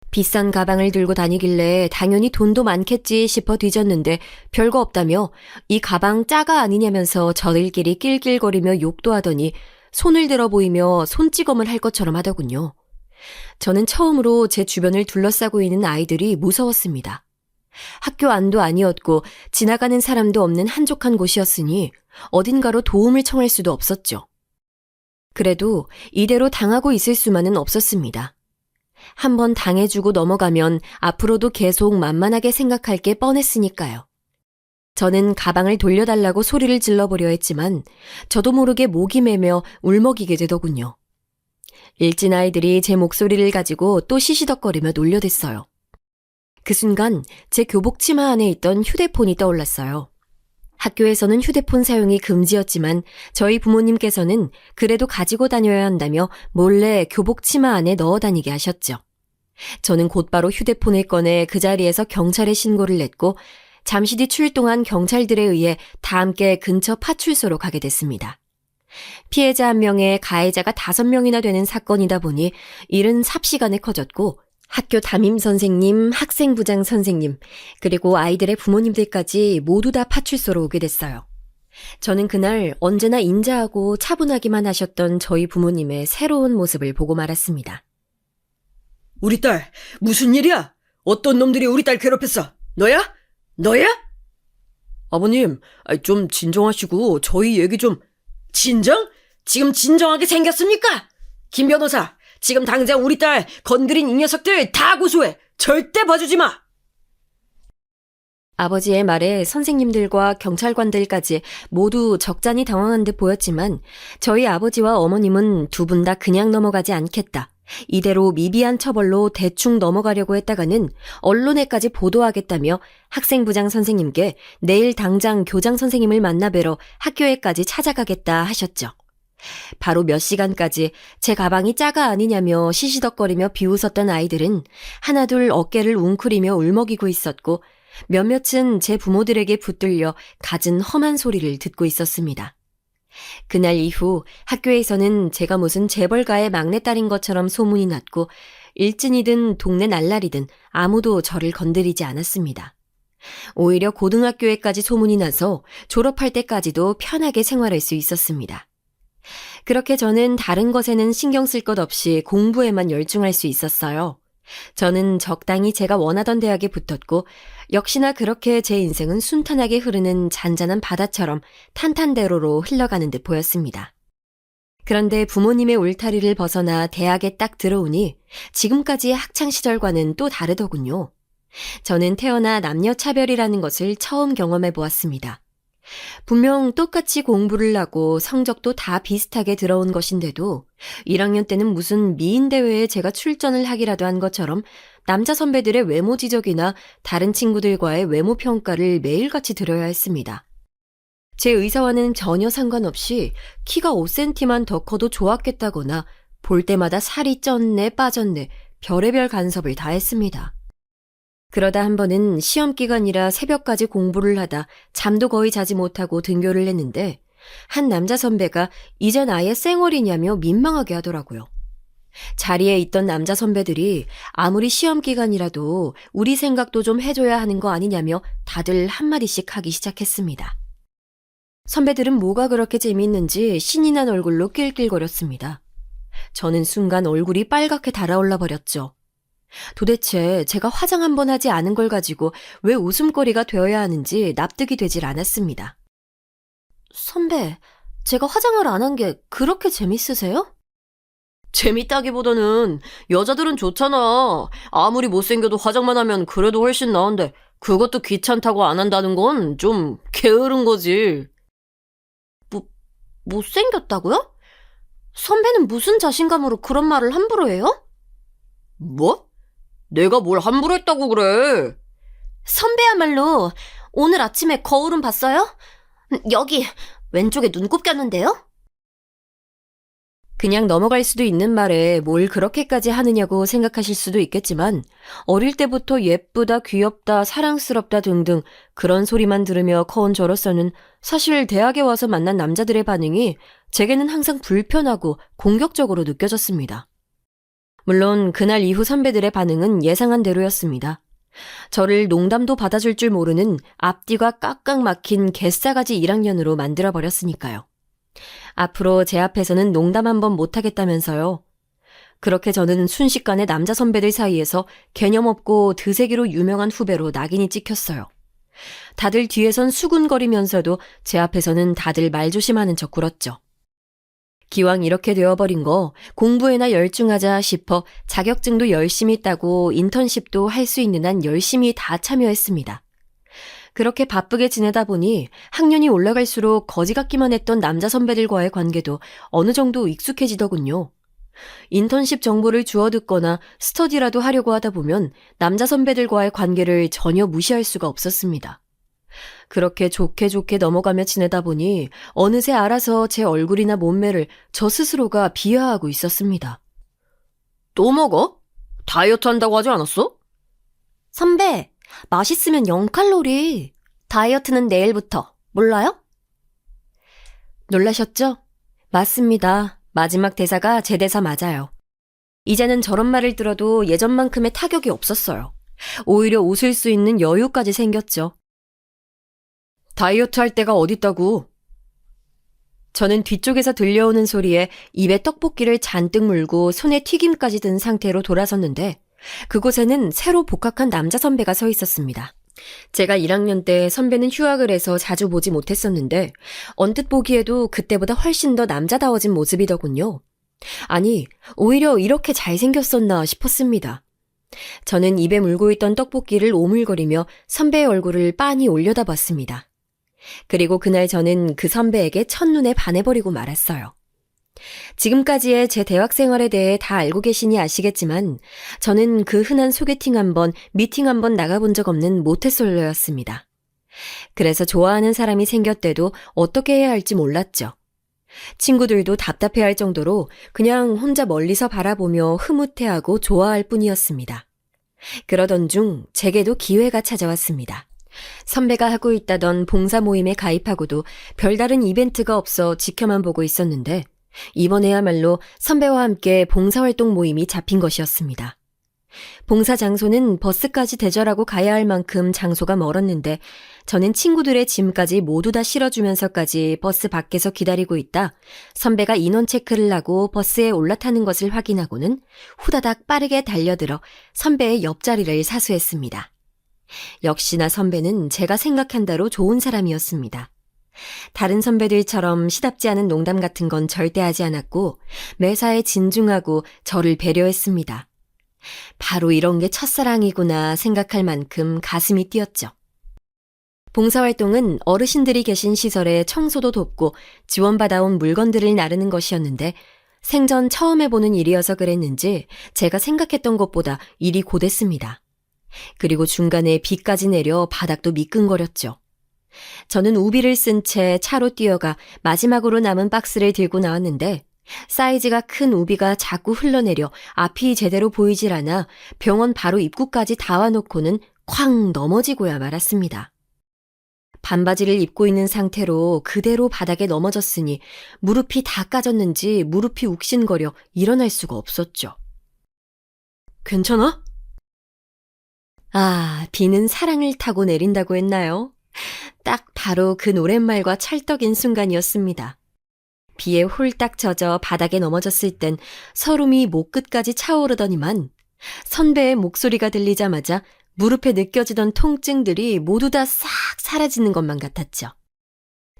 비싼 가방을 들고 다니길래 당연히 돈도 많겠지 싶어 뒤졌는데 별거 없다며 이 가방 짜가 아니냐면서 저들끼리 낄낄거리며 욕도 하더니 손을 들어 보이며 손찌검을 할 것처럼 하더군요. 저는 처음으로 제 주변을 둘러싸고 있는 아이들이 무서웠습니다. 학교 안도 아니었고 지나가는 사람도 없는 한적한 곳이었으니 어딘가로 도움을 청할 수도 없었죠. 그래도 이대로 당하고 있을 수만은 없었습니다. 한번 당해주고 넘어가면 앞으로도 계속 만만하게 생각할 게 뻔했으니까요. 저는 가방을 돌려달라고 소리를 질러보려 했지만 저도 모르게 목이 메며 울먹이게 되더군요. 일진 아이들이 제 목소리를 가지고 또 시시덕거리며 놀려댔어요. 그 순간 제 교복 치마 안에 있던 휴대폰이 떠올랐어요. 학교에서는 휴대폰 사용이 금지였지만 저희 부모님께서는 그래도 가지고 다녀야 한다며 몰래 교복 치마 안에 넣어 다니게 하셨죠. 저는 곧바로 휴대폰을 꺼내 그 자리에서 경찰에 신고를 냈고 잠시 뒤 출동한 경찰들에 의해 다 함께 근처 파출소로 가게 됐습니다. 피해자 1명에 가해자가 5명이나 되는 사건이다 보니 일은 삽시간에 커졌고 학교 담임 선생님, 학생부장 선생님, 그리고 아이들의 부모님들까지 모두 다 파출소로 오게 됐어요. 저는 그날 언제나 인자하고 차분하기만 하셨던 저희 부모님의 새로운 모습을 보고 말았습니다. 우리 딸, 무슨 일이야? 어떤 놈들이 우리 딸 괴롭혔어? 너야? 너야? 아버님, 좀 진정하시고 저희 얘기 좀... 진정? 지금 진정하게 생겼습니까? 김 변호사, 지금 당장 우리 딸 건드린 이 녀석들 다 고소해. 절대 봐주지 마. 아버지의 말에 선생님들과 경찰관들까지 모두 적잖이 당황한 듯 보였지만 저희 아버지와 어머님은 두 분 다 그냥 넘어가지 않겠다. 이대로 미비한 처벌로 대충 넘어가려고 했다가는 언론에까지 보도하겠다며 학생부장 선생님께 내일 당장 교장 선생님을 만나 뵈러 학교에까지 찾아가겠다 하셨죠. 바로 몇 시간까지 제 가방이 짜가 아니냐며 시시덕거리며 비웃었던 아이들은 하나둘 어깨를 웅크리며 울먹이고 있었고 몇몇은 제 부모들에게 붙들려 갖은 험한 소리를 듣고 있었습니다. 그날 이후 학교에서는 제가 무슨 재벌가의 막내딸인 것처럼 소문이 났고 일진이든 동네 날라리든 아무도 저를 건드리지 않았습니다. 오히려 고등학교에까지 소문이 나서 졸업할 때까지도 편하게 생활할 수 있었습니다. 그렇게 저는 다른 것에는 신경 쓸 것 없이 공부에만 열중할 수 있었어요. 저는 적당히 제가 원하던 대학에 붙었고 역시나 그렇게 제 인생은 순탄하게 흐르는 잔잔한 바다처럼 탄탄대로로 흘러가는 듯 보였습니다. 그런데 부모님의 울타리를 벗어나 대학에 딱 들어오니 지금까지의 학창시절과는 또 다르더군요. 저는 태어나 남녀 차별이라는 것을 처음 경험해 보았습니다. 분명 똑같이 공부를 하고 성적도 다 비슷하게 들어온 것인데도 1학년 때는 무슨 미인대회에 제가 출전을 하기라도 한 것처럼 남자 선배들의 외모 지적이나 다른 친구들과의 외모 평가를 매일같이 들어야 했습니다. 제 의사와는 전혀 상관없이 키가 5cm만 더 커도 좋았겠다거나 볼 때마다 살이 쪘네 빠졌네 별의별 간섭을 다 했습니다. 그러다 한 번은 시험 기간이라 새벽까지 공부를 하다 잠도 거의 자지 못하고 등교를 했는데 한 남자 선배가 이젠 아예 쌩얼이냐며 민망하게 하더라고요. 자리에 있던 남자 선배들이 아무리 시험 기간이라도 우리 생각도 좀 해줘야 하는 거 아니냐며 다들 한마디씩 하기 시작했습니다. 선배들은 뭐가 그렇게 재미있는지 신이 난 얼굴로 낄낄거렸습니다. 저는 순간 얼굴이 빨갛게 달아올라 버렸죠. 도대체 제가 화장 한 번 하지 않은 걸 가지고 왜 웃음거리가 되어야 하는지 납득이 되질 않았습니다. 선배, 제가 화장을 안 한 게 그렇게 재밌으세요? 재밌다기보다는 여자들은 좋잖아. 아무리 못생겨도 화장만 하면 그래도 훨씬 나은데 그것도 귀찮다고 안 한다는 건 좀 게으른 거지. 못생겼다고요? 선배는 무슨 자신감으로 그런 말을 함부로 해요? 뭐? 내가 뭘 함부로 했다고 그래? 선배야말로 오늘 아침에 거울은 봤어요? 여기 왼쪽에 눈곱 꼈는데요? 그냥 넘어갈 수도 있는 말에 뭘 그렇게까지 하느냐고 생각하실 수도 있겠지만 어릴 때부터 예쁘다, 귀엽다, 사랑스럽다 등등 그런 소리만 들으며 커온 저로서는 사실 대학에 와서 만난 남자들의 반응이 제게는 항상 불편하고 공격적으로 느껴졌습니다. 물론 그날 이후 선배들의 반응은 예상한 대로였습니다. 저를 농담도 받아줄 줄 모르는 앞뒤가 깍깍 막힌 개싸가지 1학년으로 만들어버렸으니까요. 앞으로 제 앞에서는 농담 한번 못하겠다면서요. 그렇게 저는 순식간에 남자 선배들 사이에서 개념 없고 드세기로 유명한 후배로 낙인이 찍혔어요. 다들 뒤에선 수군거리면서도 제 앞에서는 다들 말조심하는 척 굴었죠. 기왕 이렇게 되어버린 거 공부에나 열중하자 싶어 자격증도 열심히 따고 인턴십도 할 수 있는 한 열심히 다 참여했습니다. 그렇게 바쁘게 지내다 보니 학년이 올라갈수록 거지 같기만 했던 남자 선배들과의 관계도 어느 정도 익숙해지더군요. 인턴십 정보를 주워 듣거나 스터디라도 하려고 하다 보면 남자 선배들과의 관계를 전혀 무시할 수가 없었습니다. 그렇게 좋게 좋게 넘어가며 지내다 보니 어느새 알아서 제 얼굴이나 몸매를 저 스스로가 비하하고 있었습니다. 또 먹어? 다이어트 한다고 하지 않았어? 선배, 맛있으면 0칼로리. 다이어트는 내일부터. 몰라요? 놀라셨죠? 맞습니다. 마지막 대사가 제 대사 맞아요. 이제는 저런 말을 들어도 예전만큼의 타격이 없었어요. 오히려 웃을 수 있는 여유까지 생겼죠. 다이어트 할 때가 어딨다고. 저는 뒤쪽에서 들려오는 소리에 입에 떡볶이를 잔뜩 물고 손에 튀김까지 든 상태로 돌아섰는데 그곳에는 새로 복학한 남자 선배가 서 있었습니다. 제가 1학년 때 선배는 휴학을 해서 자주 보지 못했었는데 언뜻 보기에도 그때보다 훨씬 더 남자다워진 모습이더군요. 아니, 오히려 이렇게 잘생겼었나 싶었습니다. 저는 입에 물고 있던 떡볶이를 오물거리며 선배의 얼굴을 빤히 올려다봤습니다. 그리고 그날 저는 그 선배에게 첫눈에 반해버리고 말았어요. 지금까지의 제 대학 생활에 대해 다 알고 계시니 아시겠지만 저는 그 흔한 소개팅 한 번, 미팅 한 번 나가본 적 없는 모태솔로였습니다. 그래서 좋아하는 사람이 생겼대도 어떻게 해야 할지 몰랐죠. 친구들도 답답해할 정도로 그냥 혼자 멀리서 바라보며 흐뭇해하고 좋아할 뿐이었습니다. 그러던 중 제게도 기회가 찾아왔습니다. 선배가 하고 있다던 봉사 모임에 가입하고도 별다른 이벤트가 없어 지켜만 보고 있었는데 이번에야말로 선배와 함께 봉사활동 모임이 잡힌 것이었습니다. 봉사 장소는 버스까지 대절하고 가야 할 만큼 장소가 멀었는데 저는 친구들의 짐까지 모두 다 실어주면서까지 버스 밖에서 기다리고 있다 선배가 인원 체크를 하고 버스에 올라타는 것을 확인하고는 후다닥 빠르게 달려들어 선배의 옆자리를 사수했습니다. 역시나 선배는 제가 생각한 대로 좋은 사람이었습니다. 다른 선배들처럼 시답지 않은 농담 같은 건 절대 하지 않았고 매사에 진중하고 저를 배려했습니다. 바로 이런 게 첫사랑이구나 생각할 만큼 가슴이 뛰었죠. 봉사활동은 어르신들이 계신 시설에 청소도 돕고 지원받아온 물건들을 나르는 것이었는데 생전 처음 해보는 일이어서 그랬는지 제가 생각했던 것보다 일이 고됐습니다. 그리고 중간에 비까지 내려 바닥도 미끈거렸죠. 저는 우비를 쓴 채 차로 뛰어가 마지막으로 남은 박스를 들고 나왔는데 사이즈가 큰 우비가 자꾸 흘러내려 앞이 제대로 보이질 않아 병원 바로 입구까지 다 와놓고는 쾅 넘어지고야 말았습니다. 반바지를 입고 있는 상태로 그대로 바닥에 넘어졌으니 무릎이 다 까졌는지 무릎이 욱신거려 일어날 수가 없었죠. 괜찮아? 아, 비는 사랑을 타고 내린다고 했나요? 딱 바로 그 노랫말과 찰떡인 순간이었습니다. 비에 홀딱 젖어 바닥에 넘어졌을 땐 서름이 목 끝까지 차오르더니만 선배의 목소리가 들리자마자 무릎에 느껴지던 통증들이 모두 다 싹 사라지는 것만 같았죠.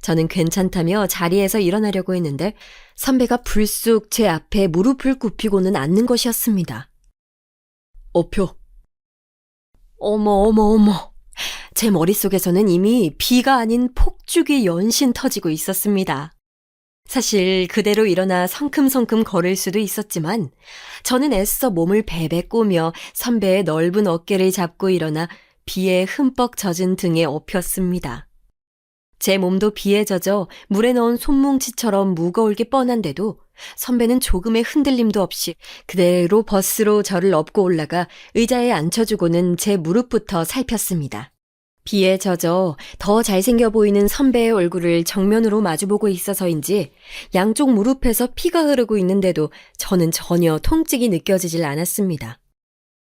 저는 괜찮다며 자리에서 일어나려고 했는데 선배가 불쑥 제 앞에 무릎을 굽히고는 앉는 것이었습니다. 엎혀. 어머. 제 머릿속에서는 이미 비가 아닌 폭죽이 연신 터지고 있었습니다. 사실 그대로 일어나 성큼성큼 걸을 수도 있었지만 저는 애써 몸을 베베 꼬며 선배의 넓은 어깨를 잡고 일어나 비에 흠뻑 젖은 등에 엎였습니다. 제 몸도 비에 젖어 물에 넣은 손뭉치처럼 무거울 게 뻔한데도 선배는 조금의 흔들림도 없이 그대로 버스로 저를 업고 올라가 의자에 앉혀주고는 제 무릎부터 살폈습니다. 비에 젖어 더 잘생겨 보이는 선배의 얼굴을 정면으로 마주보고 있어서인지 양쪽 무릎에서 피가 흐르고 있는데도 저는 전혀 통증이 느껴지질 않았습니다.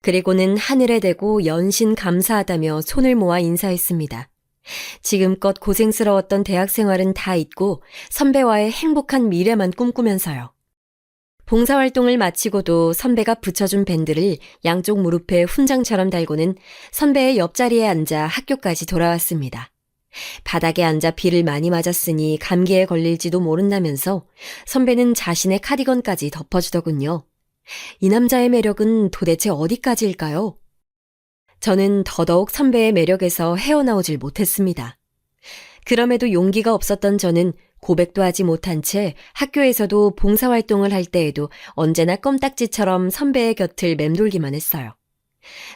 그리고는 하늘에 대고 연신 감사하다며 손을 모아 인사했습니다. 지금껏 고생스러웠던 대학 생활은 다 잊고 선배와의 행복한 미래만 꿈꾸면서요. 봉사활동을 마치고도 선배가 붙여준 밴드를 양쪽 무릎에 훈장처럼 달고는 선배의 옆자리에 앉아 학교까지 돌아왔습니다. 바닥에 앉아 비를 많이 맞았으니 감기에 걸릴지도 모른다면서 선배는 자신의 카디건까지 덮어주더군요. 이 남자의 매력은 도대체 어디까지일까요? 저는 더더욱 선배의 매력에서 헤어나오질 못했습니다. 그럼에도 용기가 없었던 저는 고백도 하지 못한 채 학교에서도 봉사활동을 할 때에도 언제나 껌딱지처럼 선배의 곁을 맴돌기만 했어요.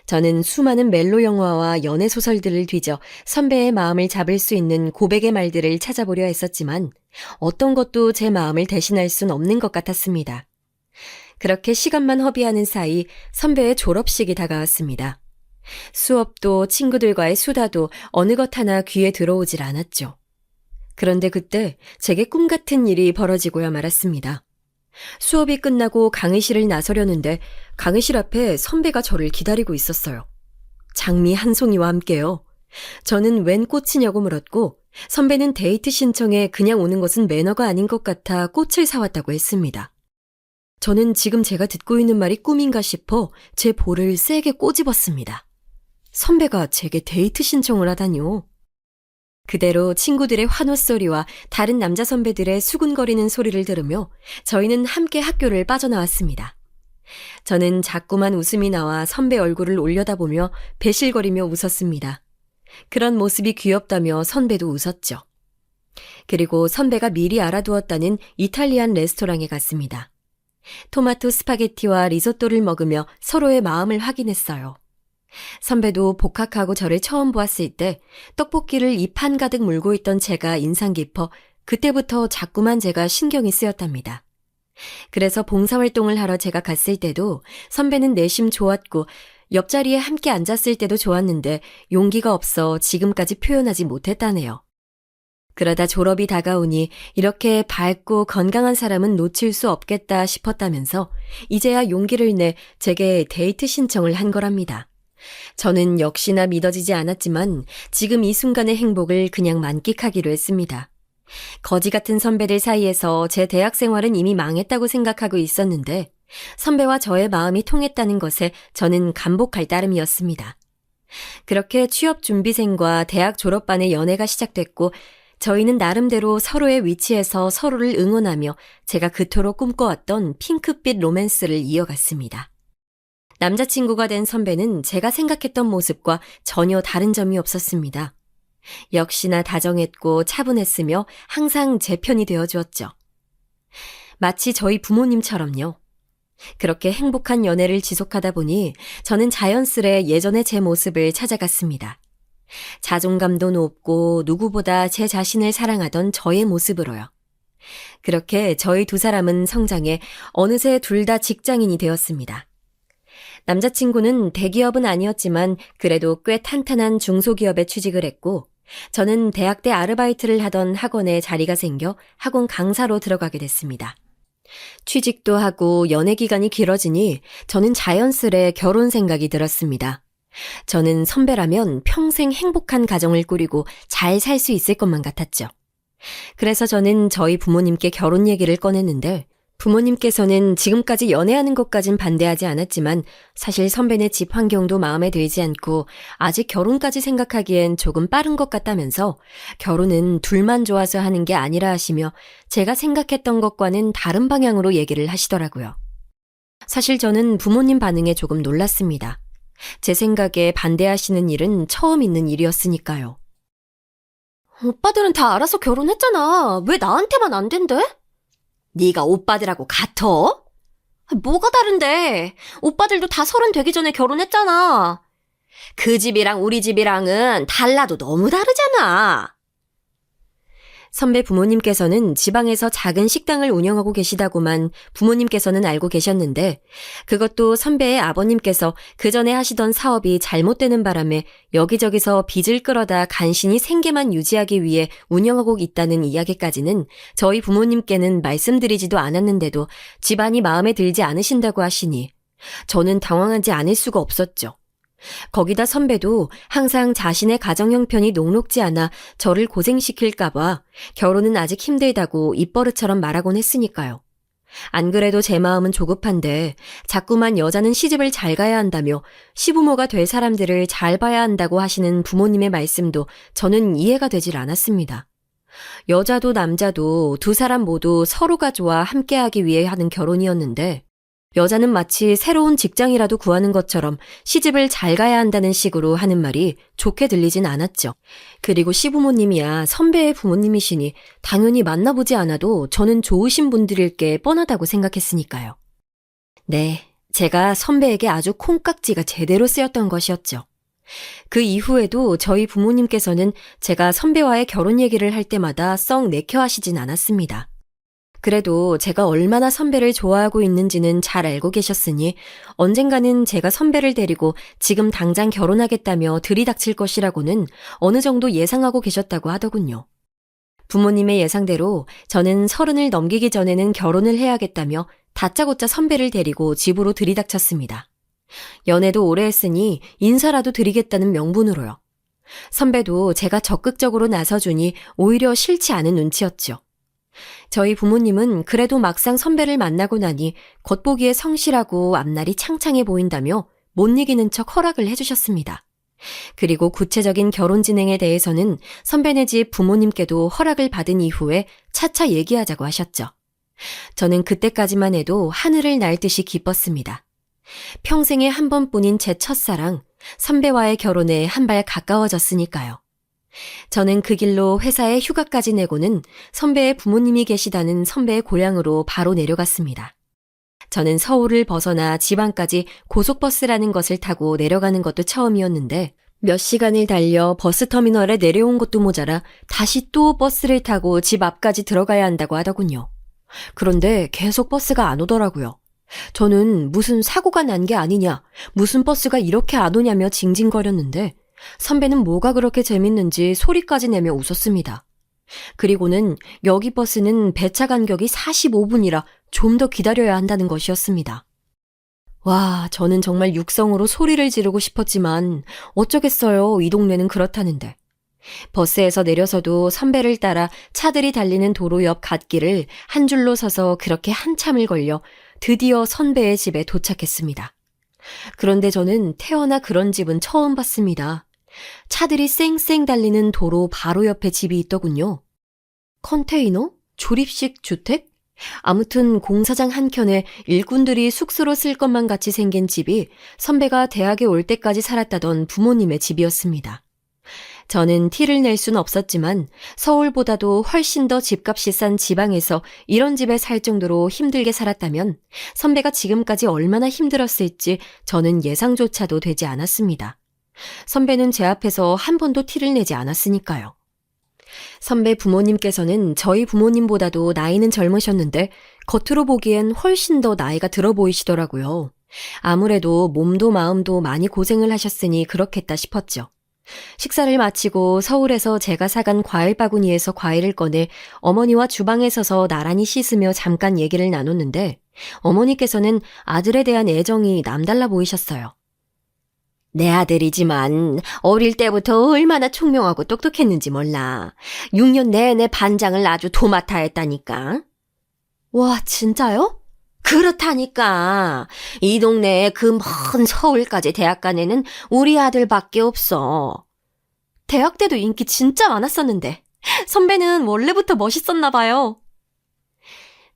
저는 수많은 멜로 영화와 연애 소설들을 뒤져 선배의 마음을 잡을 수 있는 고백의 말들을 찾아보려 했었지만 어떤 것도 제 마음을 대신할 순 없는 것 같았습니다. 그렇게 시간만 허비하는 사이 선배의 졸업식이 다가왔습니다. 수업도 친구들과의 수다도 어느 것 하나 귀에 들어오질 않았죠. 그런데 그때 제게 꿈 같은 일이 벌어지고야 말았습니다. 수업이 끝나고 강의실을 나서려는데 강의실 앞에 선배가 저를 기다리고 있었어요. 장미 한 송이와 함께요. 저는 웬 꽃이냐고 물었고 선배는 데이트 신청에 그냥 오는 것은 매너가 아닌 것 같아 꽃을 사왔다고 했습니다. 저는 지금 제가 듣고 있는 말이 꿈인가 싶어 제 볼을 세게 꼬집었습니다. 선배가 제게 데이트 신청을 하다니요. 그대로 친구들의 환호소리와 다른 남자 선배들의 수군거리는 소리를 들으며 저희는 함께 학교를 빠져나왔습니다. 저는 자꾸만 웃음이 나와 선배 얼굴을 올려다보며 배실거리며 웃었습니다. 그런 모습이 귀엽다며 선배도 웃었죠. 그리고 선배가 미리 알아두었다는 이탈리안 레스토랑에 갔습니다. 토마토 스파게티와 리조또를 먹으며 서로의 마음을 확인했어요. 선배도 복학하고 저를 처음 보았을 때 떡볶이를 입 한가득 물고 있던 제가 인상 깊어 그때부터 자꾸만 제가 신경이 쓰였답니다. 그래서 봉사활동을 하러 제가 갔을 때도 선배는 내심 좋았고 옆자리에 함께 앉았을 때도 좋았는데 용기가 없어 지금까지 표현하지 못했다네요. 그러다 졸업이 다가오니 이렇게 밝고 건강한 사람은 놓칠 수 없겠다 싶었다면서 이제야 용기를 내 제게 데이트 신청을 한 거랍니다. 저는 역시나 믿어지지 않았지만 지금 이 순간의 행복을 그냥 만끽하기로 했습니다. 거지 같은 선배들 사이에서 제 대학 생활은 이미 망했다고 생각하고 있었는데 선배와 저의 마음이 통했다는 것에 저는 감복할 따름이었습니다. 그렇게 취업 준비생과 대학 졸업반의 연애가 시작됐고 저희는 나름대로 서로의 위치에서 서로를 응원하며 제가 그토록 꿈꿔왔던 핑크빛 로맨스를 이어갔습니다. 남자친구가 된 선배는 제가 생각했던 모습과 전혀 다른 점이 없었습니다. 역시나 다정했고 차분했으며 항상 제 편이 되어주었죠. 마치 저희 부모님처럼요. 그렇게 행복한 연애를 지속하다 보니 저는 자연스레 예전의 제 모습을 찾아갔습니다. 자존감도 높고 누구보다 제 자신을 사랑하던 저의 모습으로요. 그렇게 저희 두 사람은 성장해 어느새 둘 다 직장인이 되었습니다. 남자친구는 대기업은 아니었지만 그래도 꽤 탄탄한 중소기업에 취직을 했고 저는 대학 때 아르바이트를 하던 학원에 자리가 생겨 학원 강사로 들어가게 됐습니다. 취직도 하고 연애 기간이 길어지니 저는 자연스레 결혼 생각이 들었습니다. 저는 선배라면 평생 행복한 가정을 꾸리고 잘 살 수 있을 것만 같았죠. 그래서 저는 저희 부모님께 결혼 얘기를 꺼냈는데 부모님께서는 지금까지 연애하는 것까진 반대하지 않았지만 사실 선배네 집 환경도 마음에 들지 않고 아직 결혼까지 생각하기엔 조금 빠른 것 같다면서 결혼은 둘만 좋아서 하는 게 아니라 하시며 제가 생각했던 것과는 다른 방향으로 얘기를 하시더라고요. 사실 저는 부모님 반응에 조금 놀랐습니다. 제 생각에 반대하시는 일은 처음 있는 일이었으니까요. 오빠들은 다 알아서 결혼했잖아. 왜 나한테만 안 된대? 네가 오빠들하고 같아? 뭐가 다른데? 오빠들도 다 30 되기 전에 결혼했잖아. 그 집이랑 우리 집이랑은 달라도 너무 다르잖아. 선배 부모님께서는 지방에서 작은 식당을 운영하고 계시다고만 부모님께서는 알고 계셨는데 그것도 선배의 아버님께서 그 전에 하시던 사업이 잘못되는 바람에 여기저기서 빚을 끌어다 간신히 생계만 유지하기 위해 운영하고 있다는 이야기까지는 저희 부모님께는 말씀드리지도 않았는데도 집안이 마음에 들지 않으신다고 하시니 저는 당황하지 않을 수가 없었죠. 거기다 선배도 항상 자신의 가정 형편이 녹록지 않아 저를 고생시킬까봐 결혼은 아직 힘들다고 입버릇처럼 말하곤 했으니까요. 안 그래도 제 마음은 조급한데 자꾸만 여자는 시집을 잘 가야 한다며 시부모가 될 사람들을 잘 봐야 한다고 하시는 부모님의 말씀도 저는 이해가 되질 않았습니다. 여자도 남자도 두 사람 모두 서로가 좋아 함께하기 위해 하는 결혼이었는데 여자는 마치 새로운 직장이라도 구하는 것처럼 시집을 잘 가야 한다는 식으로 하는 말이 좋게 들리진 않았죠. 그리고 시부모님이야 선배의 부모님이시니 당연히 만나보지 않아도 저는 좋으신 분들일 게 뻔하다고 생각했으니까요. 네, 제가 선배에게 아주 콩깍지가 제대로 쓰였던 것이었죠. 그 이후에도 저희 부모님께서는 제가 선배와의 결혼 얘기를 할 때마다 썩 내켜 하시진 않았습니다. 그래도 제가 얼마나 선배를 좋아하고 있는지는 잘 알고 계셨으니 언젠가는 제가 선배를 데리고 지금 당장 결혼하겠다며 들이닥칠 것이라고는 어느 정도 예상하고 계셨다고 하더군요. 부모님의 예상대로 저는 30을 넘기기 전에는 결혼을 해야겠다며 다짜고짜 선배를 데리고 집으로 들이닥쳤습니다. 연애도 오래 했으니 인사라도 드리겠다는 명분으로요. 선배도 제가 적극적으로 나서주니 오히려 싫지 않은 눈치였죠. 저희 부모님은 그래도 막상 선배를 만나고 나니 겉보기에 성실하고 앞날이 창창해 보인다며 못 이기는 척 허락을 해주셨습니다. 그리고 구체적인 결혼 진행에 대해서는 선배네 집 부모님께도 허락을 받은 이후에 차차 얘기하자고 하셨죠. 저는 그때까지만 해도 하늘을 날 듯이 기뻤습니다. 평생에 한 번뿐인 제 첫사랑, 선배와의 결혼에 한 발 가까워졌으니까요. 저는 그 길로 회사에 휴가까지 내고는 선배의 부모님이 계시다는 선배의 고향으로 바로 내려갔습니다. 저는 서울을 벗어나 지방까지 고속버스라는 것을 타고 내려가는 것도 처음이었는데 몇 시간을 달려 버스터미널에 내려온 것도 모자라 다시 또 버스를 타고 집 앞까지 들어가야 한다고 하더군요. 그런데 계속 버스가 안 오더라고요. 저는 무슨 사고가 난 게 아니냐, 무슨 버스가 이렇게 안 오냐며 징징거렸는데 선배는 뭐가 그렇게 재밌는지 소리까지 내며 웃었습니다. 그리고는 여기 버스는 배차 간격이 45분이라 좀 더 기다려야 한다는 것이었습니다. 와, 저는 정말 육성으로 소리를 지르고 싶었지만 어쩌겠어요. 이 동네는 그렇다는데. 버스에서 내려서도 선배를 따라 차들이 달리는 도로 옆 갓길을 한 줄로 서서 그렇게 한참을 걸려 드디어 선배의 집에 도착했습니다. 그런데 저는 태어나 그런 집은 처음 봤습니다. 차들이 쌩쌩 달리는 도로 바로 옆에 집이 있더군요. 컨테이너? 조립식 주택? 아무튼 공사장 한켠에 일꾼들이 숙소로 쓸 것만 같이 생긴 집이 선배가 대학에 올 때까지 살았다던 부모님의 집이었습니다. 저는 티를 낼 수는 없었지만 서울보다도 훨씬 더 집값이 싼 지방에서 이런 집에 살 정도로 힘들게 살았다면 선배가 지금까지 얼마나 힘들었을지 저는 예상조차도 되지 않았습니다. 선배는 제 앞에서 한 번도 티를 내지 않았으니까요. 선배 부모님께서는 저희 부모님보다도 나이는 젊으셨는데 겉으로 보기엔 훨씬 더 나이가 들어 보이시더라고요. 아무래도 몸도 마음도 많이 고생을 하셨으니 그렇겠다 싶었죠. 식사를 마치고 서울에서 제가 사간 과일 바구니에서 과일을 꺼내 어머니와 주방에 서서 나란히 씻으며 잠깐 얘기를 나눴는데 어머니께서는 아들에 대한 애정이 남달라 보이셨어요. 내 아들이지만 어릴 때부터 얼마나 총명하고 똑똑했는지 몰라. 6년 내내 반장을 아주 도맡아 했다니까. 와, 진짜요? 그렇다니까. 이 동네에 그 먼 서울까지 대학 간 애는 우리 아들밖에 없어. 대학 때도 인기 진짜 많았었는데 선배는 원래부터 멋있었나 봐요.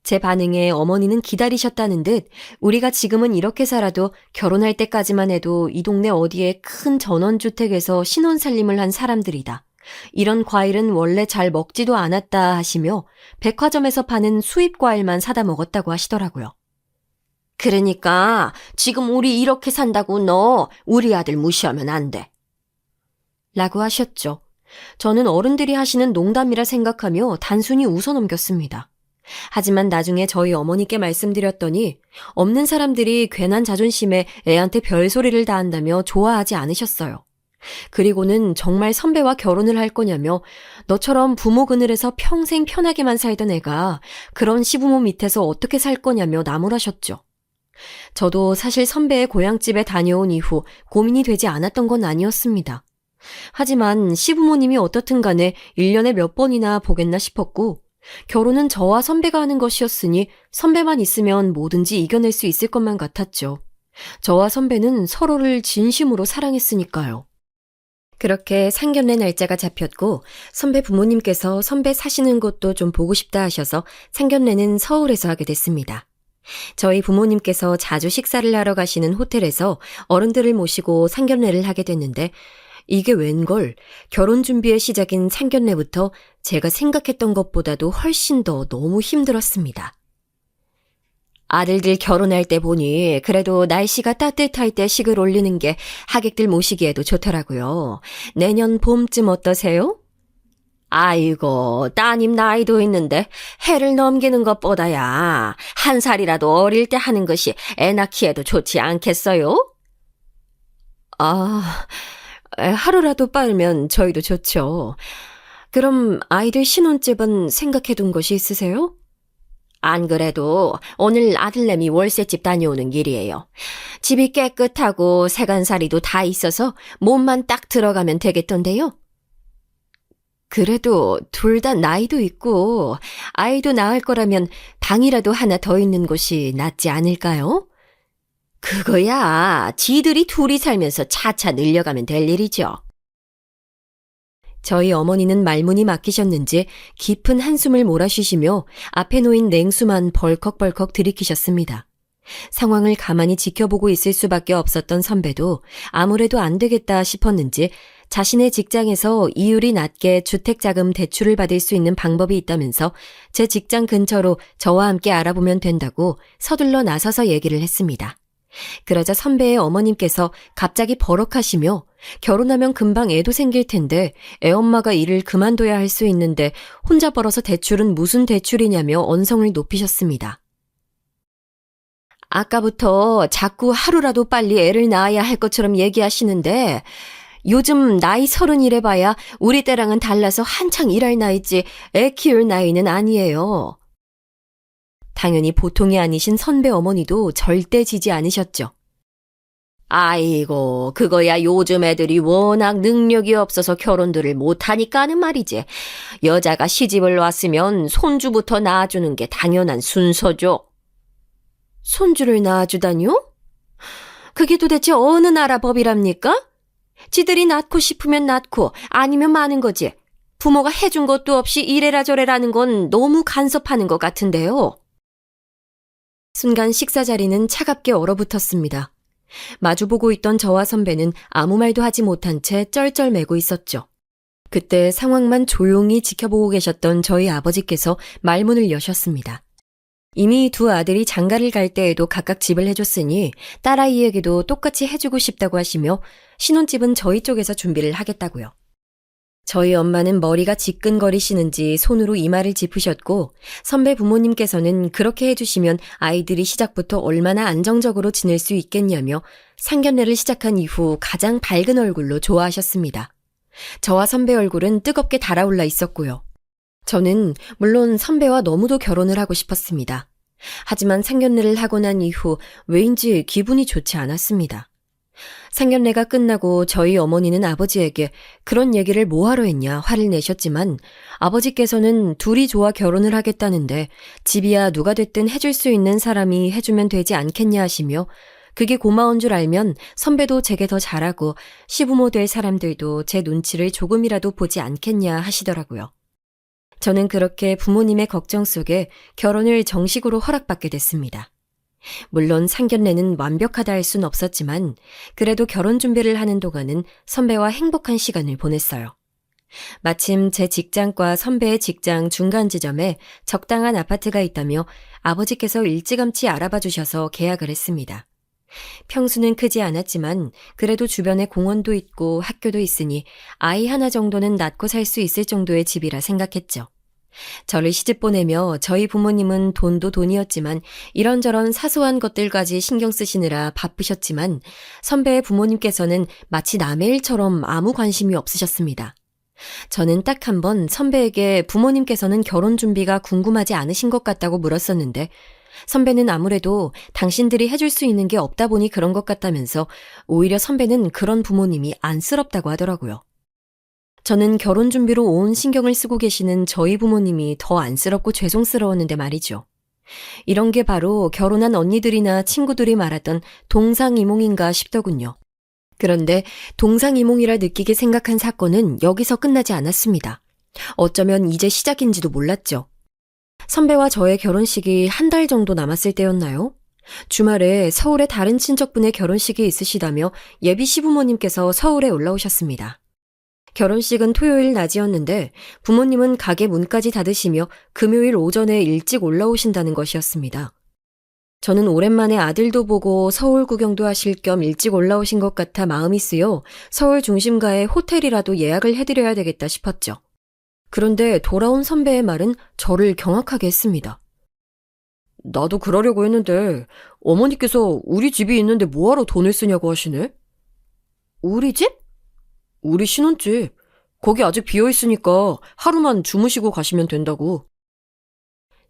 제 반응에 어머니는 기다리셨다는 듯 우리가 지금은 이렇게 살아도 결혼할 때까지만 해도 이 동네 어디에 큰 전원주택에서 신혼살림을 한 사람들이다. 이런 과일은 원래 잘 먹지도 않았다 하시며 백화점에서 파는 수입 과일만 사다 먹었다고 하시더라고요. 그러니까 지금 우리 이렇게 산다고 너 우리 아들 무시하면 안 돼. 라고 하셨죠. 저는 어른들이 하시는 농담이라 생각하며 단순히 웃어넘겼습니다. 하지만 나중에 저희 어머니께 말씀드렸더니 없는 사람들이 괜한 자존심에 애한테 별소리를 다 한다며 좋아하지 않으셨어요. 그리고는 정말 선배와 결혼을 할 거냐며 너처럼 부모 그늘에서 평생 편하게만 살던 애가 그런 시부모 밑에서 어떻게 살 거냐며 나무라셨죠. 저도 사실 선배의 고향집에 다녀온 이후 고민이 되지 않았던 건 아니었습니다. 하지만 시부모님이 어떻든 간에 1년에 몇 번이나 보겠나 싶었고 결혼은 저와 선배가 하는 것이었으니 선배만 있으면 뭐든지 이겨낼 수 있을 것만 같았죠. 저와 선배는 서로를 진심으로 사랑했으니까요. 그렇게 상견례 날짜가 잡혔고 선배 부모님께서 선배 사시는 곳도 좀 보고 싶다 하셔서 상견례는 서울에서 하게 됐습니다. 저희 부모님께서 자주 식사를 하러 가시는 호텔에서 어른들을 모시고 상견례를 하게 됐는데 이게 웬걸 결혼 준비의 시작인 상견례부터 제가 생각했던 것보다도 훨씬 더 너무 힘들었습니다. 아들들 결혼할 때 보니 그래도 날씨가 따뜻할 때 식을 올리는 게 하객들 모시기에도 좋더라고요. 내년 봄쯤 어떠세요? 아이고, 따님 나이도 있는데 해를 넘기는 것보다야 1살이라도 어릴 때 하는 것이 애 낳기에도 좋지 않겠어요? 하루라도 빠르면 저희도 좋죠. 그럼 아이들 신혼집은 생각해둔 것이 있으세요? 안 그래도 오늘 아들내미 월세집 다녀오는 길이에요. 집이 깨끗하고 세간살이도 다 있어서 몸만 딱 들어가면 되겠던데요. 그래도 둘 다 나이도 있고 아이도 낳을 거라면 방이라도 하나 더 있는 곳이 낫지 않을까요? 그거야 지들이 둘이 살면서 차차 늘려가면 될 일이죠. 저희 어머니는 말문이 막히셨는지 깊은 한숨을 몰아쉬시며 앞에 놓인 냉수만 벌컥벌컥 들이키셨습니다. 상황을 가만히 지켜보고 있을 수밖에 없었던 선배도 아무래도 안 되겠다 싶었는지 자신의 직장에서 이율이 낮게 주택자금 대출을 받을 수 있는 방법이 있다면서 제 직장 근처로 저와 함께 알아보면 된다고 서둘러 나서서 얘기를 했습니다. 그러자 선배의 어머님께서 갑자기 버럭하시며 결혼하면 금방 애도 생길 텐데 애엄마가 일을 그만둬야 할 수 있는데 혼자 벌어서 대출은 무슨 대출이냐며 언성을 높이셨습니다. 아까부터 자꾸 하루라도 빨리 애를 낳아야 할 것처럼 얘기하시는데 요즘 나이 30이래 봐야 우리 때랑은 달라서 한창 일할 나이지 애 키울 나이는 아니에요. 당연히 보통이 아니신 선배 어머니도 절대 지지 않으셨죠. 아이고, 그거야 요즘 애들이 워낙 능력이 없어서 결혼들을 못하니까 하는 말이지. 여자가 시집을 왔으면 손주부터 낳아주는 게 당연한 순서죠. 손주를 낳아주다니요? 그게 도대체 어느 나라 법이랍니까? 지들이 낳고 싶으면 낳고 아니면 마는 거지. 부모가 해준 것도 없이 이래라 저래라는 건 너무 간섭하는 것 같은데요. 순간 식사 자리는 차갑게 얼어붙었습니다. 마주보고 있던 저와 선배는 아무 말도 하지 못한 채 쩔쩔매고 있었죠. 그때 상황만 조용히 지켜보고 계셨던 저희 아버지께서 말문을 여셨습니다. 이미 두 아들이 장가를 갈 때에도 각각 집을 해줬으니 딸아이에게도 똑같이 해주고 싶다고 하시며 신혼집은 저희 쪽에서 준비를 하겠다고요. 저희 엄마는 머리가 지끈거리시는지 손으로 이마를 짚으셨고 선배 부모님께서는 그렇게 해주시면 아이들이 시작부터 얼마나 안정적으로 지낼 수 있겠냐며 상견례를 시작한 이후 가장 밝은 얼굴로 좋아하셨습니다. 저와 선배 얼굴은 뜨겁게 달아올라 있었고요. 저는 물론 선배와 너무도 결혼을 하고 싶었습니다. 하지만 상견례를 하고 난 이후 왜인지 기분이 좋지 않았습니다. 상견례가 끝나고 저희 어머니는 아버지에게 그런 얘기를 뭐하러 했냐 화를 내셨지만 아버지께서는 둘이 좋아 결혼을 하겠다는데 집이야 누가 됐든 해줄 수 있는 사람이 해주면 되지 않겠냐 하시며 그게 고마운 줄 알면 선배도 제게 더 잘하고 시부모 될 사람들도 제 눈치를 조금이라도 보지 않겠냐 하시더라고요. 저는 그렇게 부모님의 걱정 속에 결혼을 정식으로 허락받게 됐습니다. 물론 상견례는 완벽하다 할 순 없었지만 그래도 결혼 준비를 하는 동안은 선배와 행복한 시간을 보냈어요. 마침 제 직장과 선배의 직장 중간 지점에 적당한 아파트가 있다며 아버지께서 일찌감치 알아봐 주셔서 계약을 했습니다. 평수는 크지 않았지만 그래도 주변에 공원도 있고 학교도 있으니 아이 하나 정도는 낳고 살 수 있을 정도의 집이라 생각했죠. 저를 시집 보내며 저희 부모님은 돈도 돈이었지만 이런저런 사소한 것들까지 신경 쓰시느라 바쁘셨지만 선배의 부모님께서는 마치 남의 일처럼 아무 관심이 없으셨습니다. 저는 딱 한 번 선배에게 부모님께서는 결혼 준비가 궁금하지 않으신 것 같다고 물었었는데 선배는 아무래도 당신들이 해줄 수 있는 게 없다 보니 그런 것 같다면서 오히려 선배는 그런 부모님이 안쓰럽다고 하더라고요. 저는 결혼 준비로 온 신경을 쓰고 계시는 저희 부모님이 더 안쓰럽고 죄송스러웠는데 말이죠. 이런 게 바로 결혼한 언니들이나 친구들이 말하던 동상이몽인가 싶더군요. 그런데 동상이몽이라 느끼게 생각한 사건은 여기서 끝나지 않았습니다. 어쩌면 이제 시작인지도 몰랐죠. 선배와 저의 결혼식이 한 달 정도 남았을 때였나요? 주말에 서울에 다른 친척분의 결혼식이 있으시다며 예비 시부모님께서 서울에 올라오셨습니다. 결혼식은 토요일 낮이었는데 부모님은 가게 문까지 닫으시며 금요일 오전에 일찍 올라오신다는 것이었습니다. 저는 오랜만에 아들도 보고 서울 구경도 하실 겸 일찍 올라오신 것 같아 마음이 쓰여 서울 중심가에 호텔이라도 예약을 해드려야 되겠다 싶었죠. 그런데 돌아온 선배의 말은 저를 경악하게 했습니다. 나도 그러려고 했는데 어머니께서 우리 집이 있는데 뭐하러 돈을 쓰냐고 하시네? 우리 집? 우리 신혼집. 거기 아직 비어있으니까 하루만 주무시고 가시면 된다고.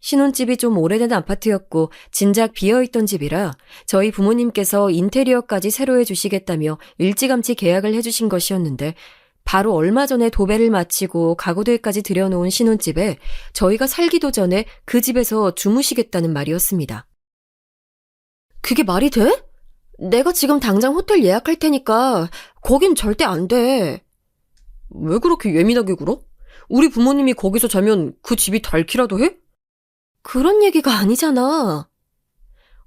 신혼집이 좀 오래된 아파트였고 진작 비어있던 집이라 저희 부모님께서 인테리어까지 새로 해주시겠다며 일찌감치 계약을 해주신 것이었는데 바로 얼마 전에 도배를 마치고 가구들까지 들여놓은 신혼집에 저희가 살기도 전에 그 집에서 주무시겠다는 말이었습니다. 그게 말이 돼? 내가 지금 당장 호텔 예약할 테니까 거긴 절대 안 돼. 왜 그렇게 예민하게 굴어? 우리 부모님이 거기서 자면 그 집이 닳기라도 해? 그런 얘기가 아니잖아.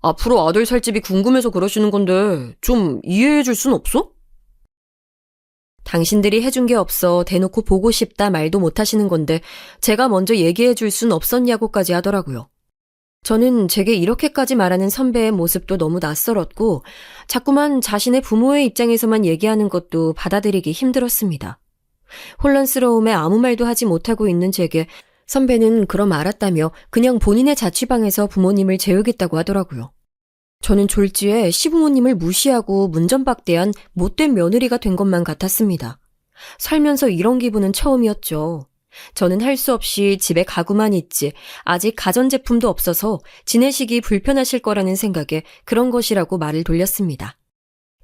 앞으로 아들 살 집이 궁금해서 그러시는 건데 좀 이해해 줄 순 없어? 당신들이 해준 게 없어 대놓고 보고 싶다 말도 못 하시는 건데 제가 먼저 얘기해 줄 순 없었냐고까지 하더라고요. 저는 제게 이렇게까지 말하는 선배의 모습도 너무 낯설었고 자꾸만 자신의 부모의 입장에서만 얘기하는 것도 받아들이기 힘들었습니다. 혼란스러움에 아무 말도 하지 못하고 있는 제게 선배는 그럼 알았다며 그냥 본인의 자취방에서 부모님을 재우겠다고 하더라고요. 저는 졸지에 시부모님을 무시하고 문전박대한 못된 며느리가 된 것만 같았습니다. 살면서 이런 기분은 처음이었죠. 저는 할 수 없이 집에 가구만 있지 아직 가전제품도 없어서 지내시기 불편하실 거라는 생각에 그런 것이라고 말을 돌렸습니다.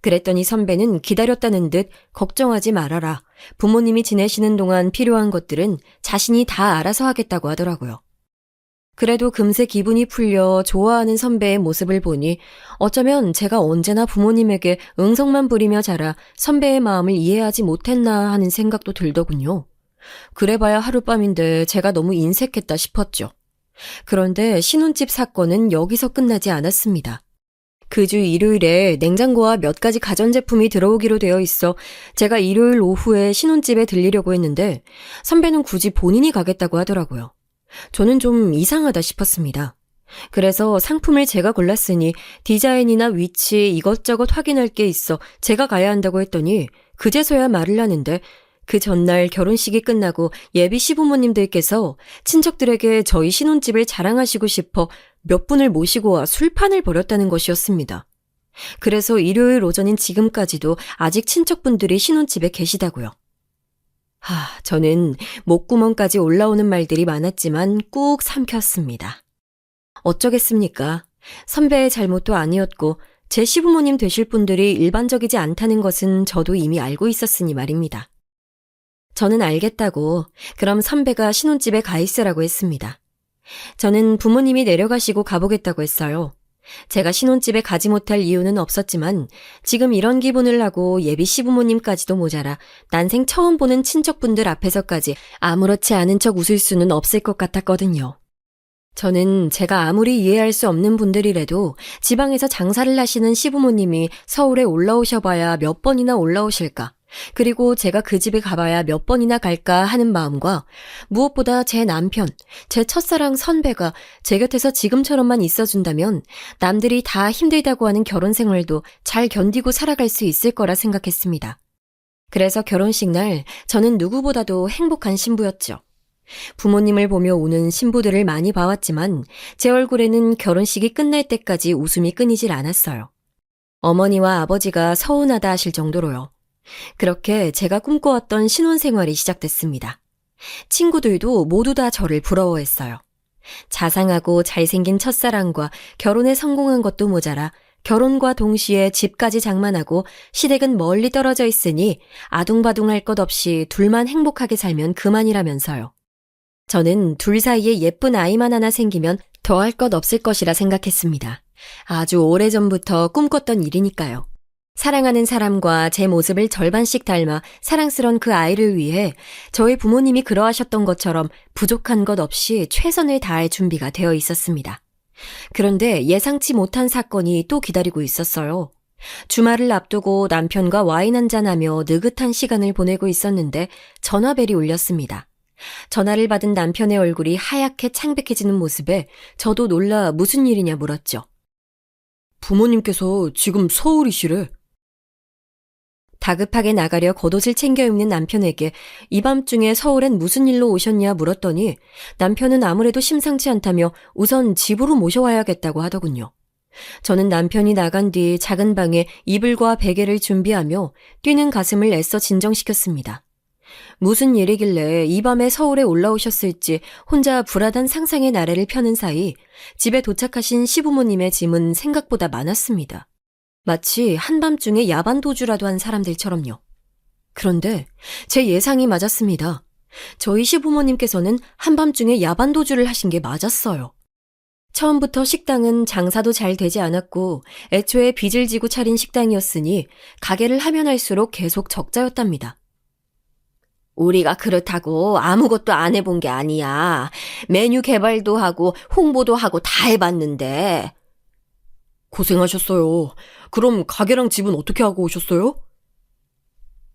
그랬더니 선배는 기다렸다는 듯 걱정하지 말아라. 부모님이 지내시는 동안 필요한 것들은 자신이 다 알아서 하겠다고 하더라고요. 그래도 금세 기분이 풀려 좋아하는 선배의 모습을 보니 어쩌면 제가 언제나 부모님에게 응성만 부리며 자라 선배의 마음을 이해하지 못했나 하는 생각도 들더군요. 그래봐야 하룻밤인데 제가 너무 인색했다 싶었죠. 그런데 신혼집 사건은 여기서 끝나지 않았습니다. 그 주 일요일에 냉장고와 몇 가지 가전제품이 들어오기로 되어 있어 제가 일요일 오후에 신혼집에 들리려고 했는데 선배는 굳이 본인이 가겠다고 하더라고요. 저는 좀 이상하다 싶었습니다. 그래서 상품을 제가 골랐으니 디자인이나 위치 이것저것 확인할 게 있어 제가 가야 한다고 했더니 그제서야 말을 하는데 그 전날 결혼식이 끝나고 예비 시부모님들께서 친척들에게 저희 신혼집을 자랑하시고 싶어 몇 분을 모시고 와 술판을 벌였다는 것이었습니다. 그래서 일요일 오전인 지금까지도 아직 친척분들이 신혼집에 계시다고요. 저는 목구멍까지 올라오는 말들이 많았지만 꾹 삼켰습니다. 어쩌겠습니까? 선배의 잘못도 아니었고 제 시부모님 되실 분들이 일반적이지 않다는 것은 저도 이미 알고 있었으니 말입니다. 저는 알겠다고 그럼 선배가 신혼집에 가 있으라고 했습니다. 저는 부모님이 내려가시고 가보겠다고 했어요. 제가 신혼집에 가지 못할 이유는 없었지만 지금 이런 기분을 하고 예비 시부모님까지도 모자라 난생 처음 보는 친척분들 앞에서까지 아무렇지 않은 척 웃을 수는 없을 것 같았거든요. 저는 제가 아무리 이해할 수 없는 분들이라도 지방에서 장사를 하시는 시부모님이 서울에 올라오셔봐야 몇 번이나 올라오실까, 그리고 제가 그 집에 가봐야 몇 번이나 갈까 하는 마음과 무엇보다 제 남편, 제 첫사랑 선배가 제 곁에서 지금처럼만 있어준다면 남들이 다 힘들다고 하는 결혼 생활도 잘 견디고 살아갈 수 있을 거라 생각했습니다. 그래서 결혼식 날 저는 누구보다도 행복한 신부였죠. 부모님을 보며 우는 신부들을 많이 봐왔지만 제 얼굴에는 결혼식이 끝날 때까지 웃음이 끊이질 않았어요. 어머니와 아버지가 서운하다 하실 정도로요. 그렇게 제가 꿈꿔왔던 신혼생활이 시작됐습니다. 친구들도 모두 다 저를 부러워했어요. 자상하고 잘생긴 첫사랑과 결혼에 성공한 것도 모자라 결혼과 동시에 집까지 장만하고 시댁은 멀리 떨어져 있으니 아둥바둥할 것 없이 둘만 행복하게 살면 그만이라면서요. 저는 둘 사이에 예쁜 아이만 하나 생기면 더할 것 없을 것이라 생각했습니다. 아주 오래전부터 꿈꿨던 일이니까요. 사랑하는 사람과 제 모습을 절반씩 닮아 사랑스런 그 아이를 위해 저희 부모님이 그러하셨던 것처럼 부족한 것 없이 최선을 다할 준비가 되어 있었습니다. 그런데 예상치 못한 사건이 또 기다리고 있었어요. 주말을 앞두고 남편과 와인 한잔하며 느긋한 시간을 보내고 있었는데 전화벨이 울렸습니다. 전화를 받은 남편의 얼굴이 하얗게 창백해지는 모습에 저도 놀라 무슨 일이냐 물었죠. 부모님께서 지금 서울이시래. 다급하게 나가려 겉옷을 챙겨 입는 남편에게 이 밤중에 서울엔 무슨 일로 오셨냐 물었더니 남편은 아무래도 심상치 않다며 우선 집으로 모셔와야겠다고 하더군요. 저는 남편이 나간 뒤 작은 방에 이불과 베개를 준비하며 뛰는 가슴을 애써 진정시켰습니다. 무슨 일이길래 이 밤에 서울에 올라오셨을지 혼자 불안한 상상의 나래를 펴는 사이 집에 도착하신 시부모님의 짐은 생각보다 많았습니다. 마치 한밤중에 야반도주라도 한 사람들처럼요. 그런데 제 예상이 맞았습니다. 저희 시부모님께서는 한밤중에 야반도주를 하신 게 맞았어요. 처음부터 식당은 장사도 잘 되지 않았고 애초에 빚을 지고 차린 식당이었으니 가게를 하면 할수록 계속 적자였답니다. 우리가 그렇다고 아무것도 안 해본 게 아니야. 메뉴 개발도 하고 홍보도 하고 다 해봤는데. 고생하셨어요. 그럼 가게랑 집은 어떻게 하고 오셨어요?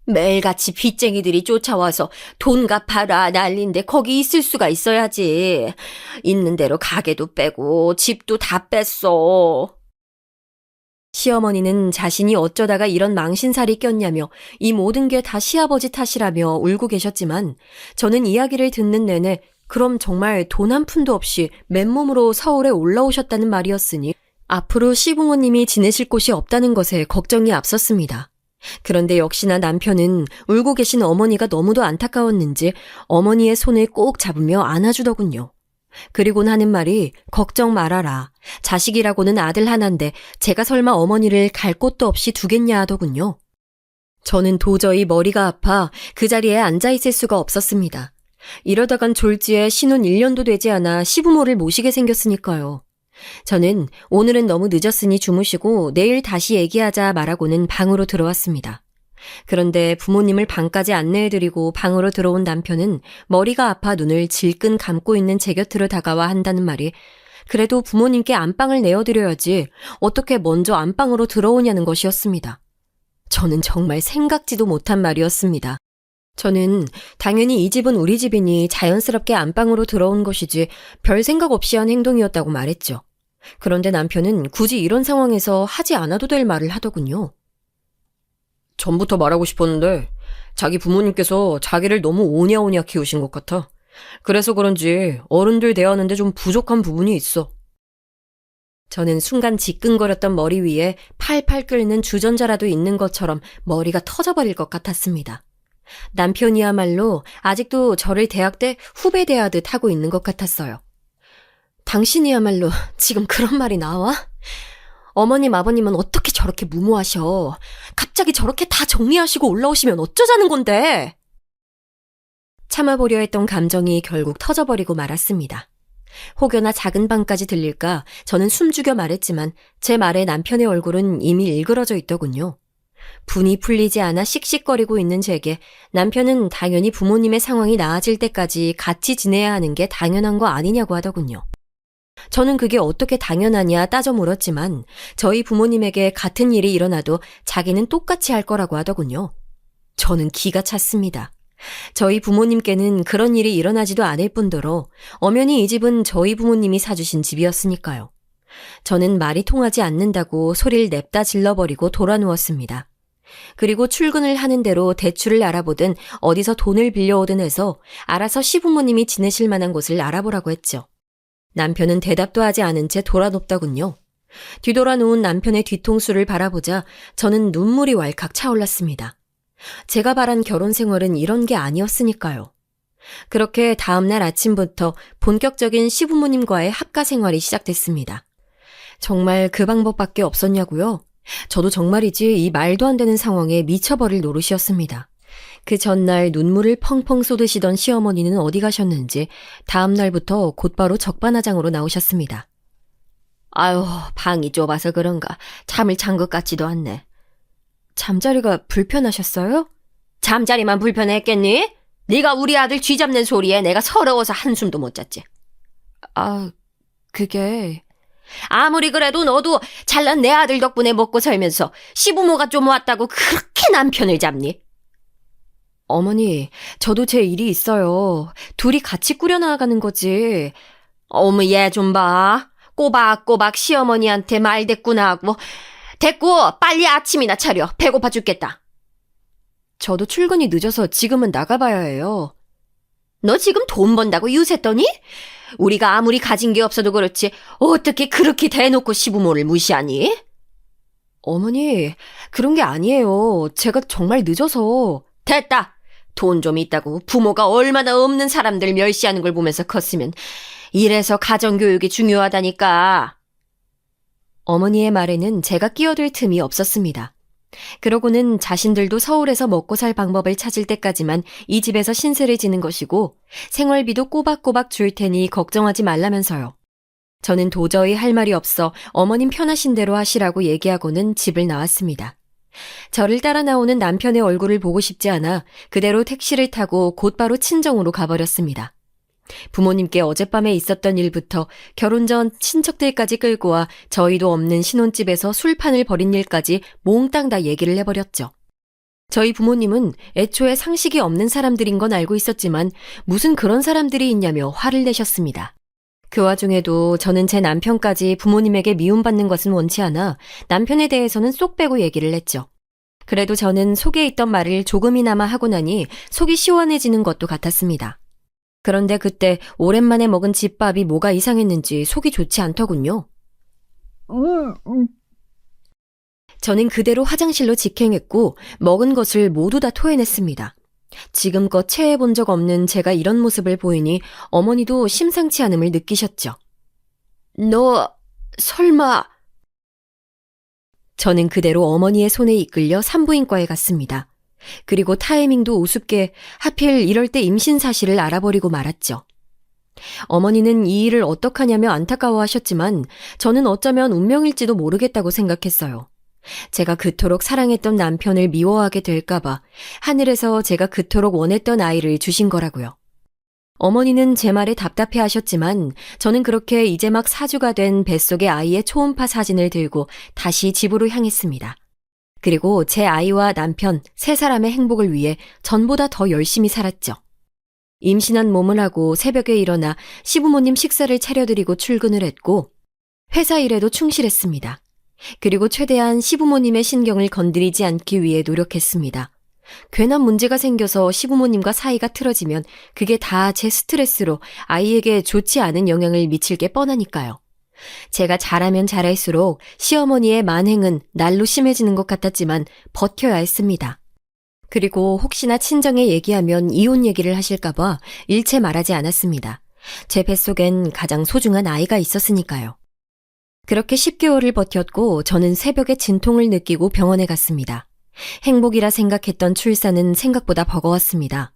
매일같이 빚쟁이들이 쫓아와서 돈 갚아라 난리인데 거기 있을 수가 있어야지. 있는 대로 가게도 빼고 집도 다 뺐어. 시어머니는 자신이 어쩌다가 이런 망신살이 꼈냐며 이 모든 게 다 시아버지 탓이라며 울고 계셨지만 저는 이야기를 듣는 내내 그럼 정말 돈 한 푼도 없이 맨몸으로 서울에 올라오셨다는 말이었으니 앞으로 시부모님이 지내실 곳이 없다는 것에 걱정이 앞섰습니다. 그런데 역시나 남편은 울고 계신 어머니가 너무도 안타까웠는지 어머니의 손을 꼭 잡으며 안아주더군요. 그리고는 하는 말이 걱정 말아라. 자식이라고는 아들 하나인데 제가 설마 어머니를 갈 곳도 없이 두겠냐 하더군요. 저는 도저히 머리가 아파 그 자리에 앉아있을 수가 없었습니다. 이러다간 졸지에 신혼 1년도 되지 않아 시부모를 모시게 생겼으니까요. 저는 오늘은 너무 늦었으니 주무시고 내일 다시 얘기하자 말하고는 방으로 들어왔습니다. 그런데 부모님을 방까지 안내해드리고 방으로 들어온 남편은 머리가 아파 눈을 질끈 감고 있는 제 곁으로 다가와 한다는 말이 그래도 부모님께 안방을 내어드려야지 어떻게 먼저 안방으로 들어오냐는 것이었습니다. 저는 정말 생각지도 못한 말이었습니다. 저는 당연히 이 집은 우리 집이니 자연스럽게 안방으로 들어온 것이지 별 생각 없이 한 행동이었다고 말했죠. 그런데 남편은 굳이 이런 상황에서 하지 않아도 될 말을 하더군요. 전부터 말하고 싶었는데 자기 부모님께서 자기를 너무 오냐오냐 키우신 것 같아. 그래서 그런지 어른들 대하는데 좀 부족한 부분이 있어. 저는 순간 지끈거렸던 머리 위에 팔팔 끓는 주전자라도 있는 것처럼 머리가 터져버릴 것 같았습니다. 남편이야말로 아직도 저를 대학 때 후배 대하듯 하고 있는 것 같았어요. 당신이야말로 지금 그런 말이 나와? 어머님, 아버님은 어떻게 저렇게 무모하셔? 갑자기 저렇게 다 정리하시고 올라오시면 어쩌자는 건데? 참아보려 했던 감정이 결국 터져버리고 말았습니다. 혹여나 작은 방까지 들릴까 저는 숨죽여 말했지만 제 말에 남편의 얼굴은 이미 일그러져 있더군요. 분이 풀리지 않아 씩씩거리고 있는 제게 남편은 당연히 부모님의 상황이 나아질 때까지 같이 지내야 하는 게 당연한 거 아니냐고 하더군요. 저는 그게 어떻게 당연하냐 따져 물었지만 저희 부모님에게 같은 일이 일어나도 자기는 똑같이 할 거라고 하더군요. 저는 기가 찼습니다. 저희 부모님께는 그런 일이 일어나지도 않을 뿐더러 엄연히 이 집은 저희 부모님이 사주신 집이었으니까요. 저는 말이 통하지 않는다고 소리를 냅다 질러버리고 돌아누웠습니다. 그리고 출근을 하는 대로 대출을 알아보든 어디서 돈을 빌려오든 해서 알아서 시부모님이 지내실 만한 곳을 알아보라고 했죠. 남편은 대답도 하지 않은 채 돌아눕더군요. 뒤돌아 놓은 남편의 뒤통수를 바라보자 저는 눈물이 왈칵 차올랐습니다. 제가 바란 결혼 생활은 이런 게 아니었으니까요. 그렇게 다음날 아침부터 본격적인 시부모님과의 합가 생활이 시작됐습니다. 정말 그 방법밖에 없었냐고요? 저도 정말이지 이 말도 안 되는 상황에 미쳐버릴 노릇이었습니다. 그 전날 눈물을 펑펑 쏟으시던 시어머니는 어디 가셨는지 다음 날부터 곧바로 적반하장으로 나오셨습니다. 아유, 방이 좁아서 그런가 잠을 잔 것 같지도 않네. 잠자리가 불편하셨어요? 잠자리만 불편했겠니? 네가 우리 아들 쥐잡는 소리에 내가 서러워서 한숨도 못 잤지. 아, 그게... 아무리 그래도 너도 잘난 내 아들 덕분에 먹고 살면서 시부모가 좀 왔다고 그렇게 남편을 잡니? 어머니, 저도 제 일이 있어요. 둘이 같이 꾸려나가는 거지. 어머, 얘 좀 봐. 꼬박꼬박 시어머니한테 말대꾸나 하고. 됐고, 빨리 아침이나 차려. 배고파 죽겠다. 저도 출근이 늦어서 지금은 나가봐야 해요. 너 지금 돈 번다고 유세떠니? 우리가 아무리 가진 게 없어도 그렇지 어떻게 그렇게 대놓고 시부모를 무시하니? 어머니, 그런 게 아니에요. 제가 정말 늦어서. 됐다. 돈 좀 있다고 부모가 얼마나 없는 사람들 멸시하는 걸 보면서 컸으면 이래서 가정교육이 중요하다니까. 어머니의 말에는 제가 끼어들 틈이 없었습니다. 그러고는 자신들도 서울에서 먹고 살 방법을 찾을 때까지만 이 집에서 신세를 지는 것이고 생활비도 꼬박꼬박 줄 테니 걱정하지 말라면서요. 저는 도저히 할 말이 없어 어머님 편하신 대로 하시라고 얘기하고는 집을 나왔습니다. 저를 따라 나오는 남편의 얼굴을 보고 싶지 않아 그대로 택시를 타고 곧바로 친정으로 가버렸습니다. 부모님께 어젯밤에 있었던 일부터 결혼 전 친척들까지 끌고 와 저희도 없는 신혼집에서 술판을 벌인 일까지 몽땅 다 얘기를 해버렸죠. 저희 부모님은 애초에 상식이 없는 사람들인 건 알고 있었지만 무슨 그런 사람들이 있냐며 화를 내셨습니다. 그 와중에도 저는 제 남편까지 부모님에게 미움받는 것은 원치 않아 남편에 대해서는 쏙 빼고 얘기를 했죠. 그래도 저는 속에 있던 말을 조금이나마 하고 나니 속이 시원해지는 것도 같았습니다. 그런데 그때 오랜만에 먹은 집밥이 뭐가 이상했는지 속이 좋지 않더군요. 저는 그대로 화장실로 직행했고 먹은 것을 모두 다 토해냈습니다. 지금껏 체해본 적 없는 제가 이런 모습을 보이니 어머니도 심상치 않음을 느끼셨죠. 너 설마... 저는 그대로 어머니의 손에 이끌려 산부인과에 갔습니다. 그리고 타이밍도 우습게 하필 이럴 때 임신 사실을 알아버리고 말았죠. 어머니는 이 일을 어떡하냐며 안타까워하셨지만 저는 어쩌면 운명일지도 모르겠다고 생각했어요. 제가 그토록 사랑했던 남편을 미워하게 될까봐 하늘에서 제가 그토록 원했던 아이를 주신 거라고요. 어머니는 제 말에 답답해 하셨지만 저는 그렇게 이제 막 사주가 된 뱃속의 아이의 초음파 사진을 들고 다시 집으로 향했습니다. 그리고 제 아이와 남편, 세 사람의 행복을 위해 전보다 더 열심히 살았죠. 임신한 몸을 하고 새벽에 일어나 시부모님 식사를 차려드리고 출근을 했고 회사 일에도 충실했습니다. 그리고 최대한 시부모님의 신경을 건드리지 않기 위해 노력했습니다. 괜한 문제가 생겨서 시부모님과 사이가 틀어지면 그게 다 제 스트레스로 아이에게 좋지 않은 영향을 미칠 게 뻔하니까요. 제가 잘하면 잘할수록 시어머니의 만행은 날로 심해지는 것 같았지만 버텨야 했습니다. 그리고 혹시나 친정에 얘기하면 이혼 얘기를 하실까봐 일체 말하지 않았습니다. 제 뱃속엔 가장 소중한 아이가 있었으니까요. 그렇게 10개월을 버텼고 저는 새벽에 진통을 느끼고 병원에 갔습니다. 행복이라 생각했던 출산은 생각보다 버거웠습니다.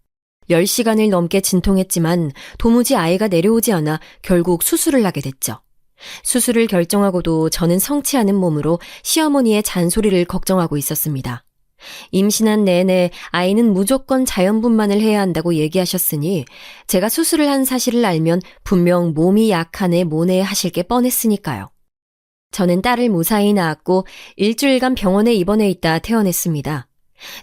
10시간을 넘게 진통했지만 도무지 아이가 내려오지 않아 결국 수술을 하게 됐죠. 수술을 결정하고도 저는 성치 않은 몸으로 시어머니의 잔소리를 걱정하고 있었습니다. 임신한 내내 아이는 무조건 자연분만을 해야 한다고 얘기하셨으니 제가 수술을 한 사실을 알면 분명 몸이 약한 애 모내 하실 게 뻔했으니까요. 저는 딸을 무사히 낳았고 일주일간 병원에 입원해 있다 퇴원했습니다.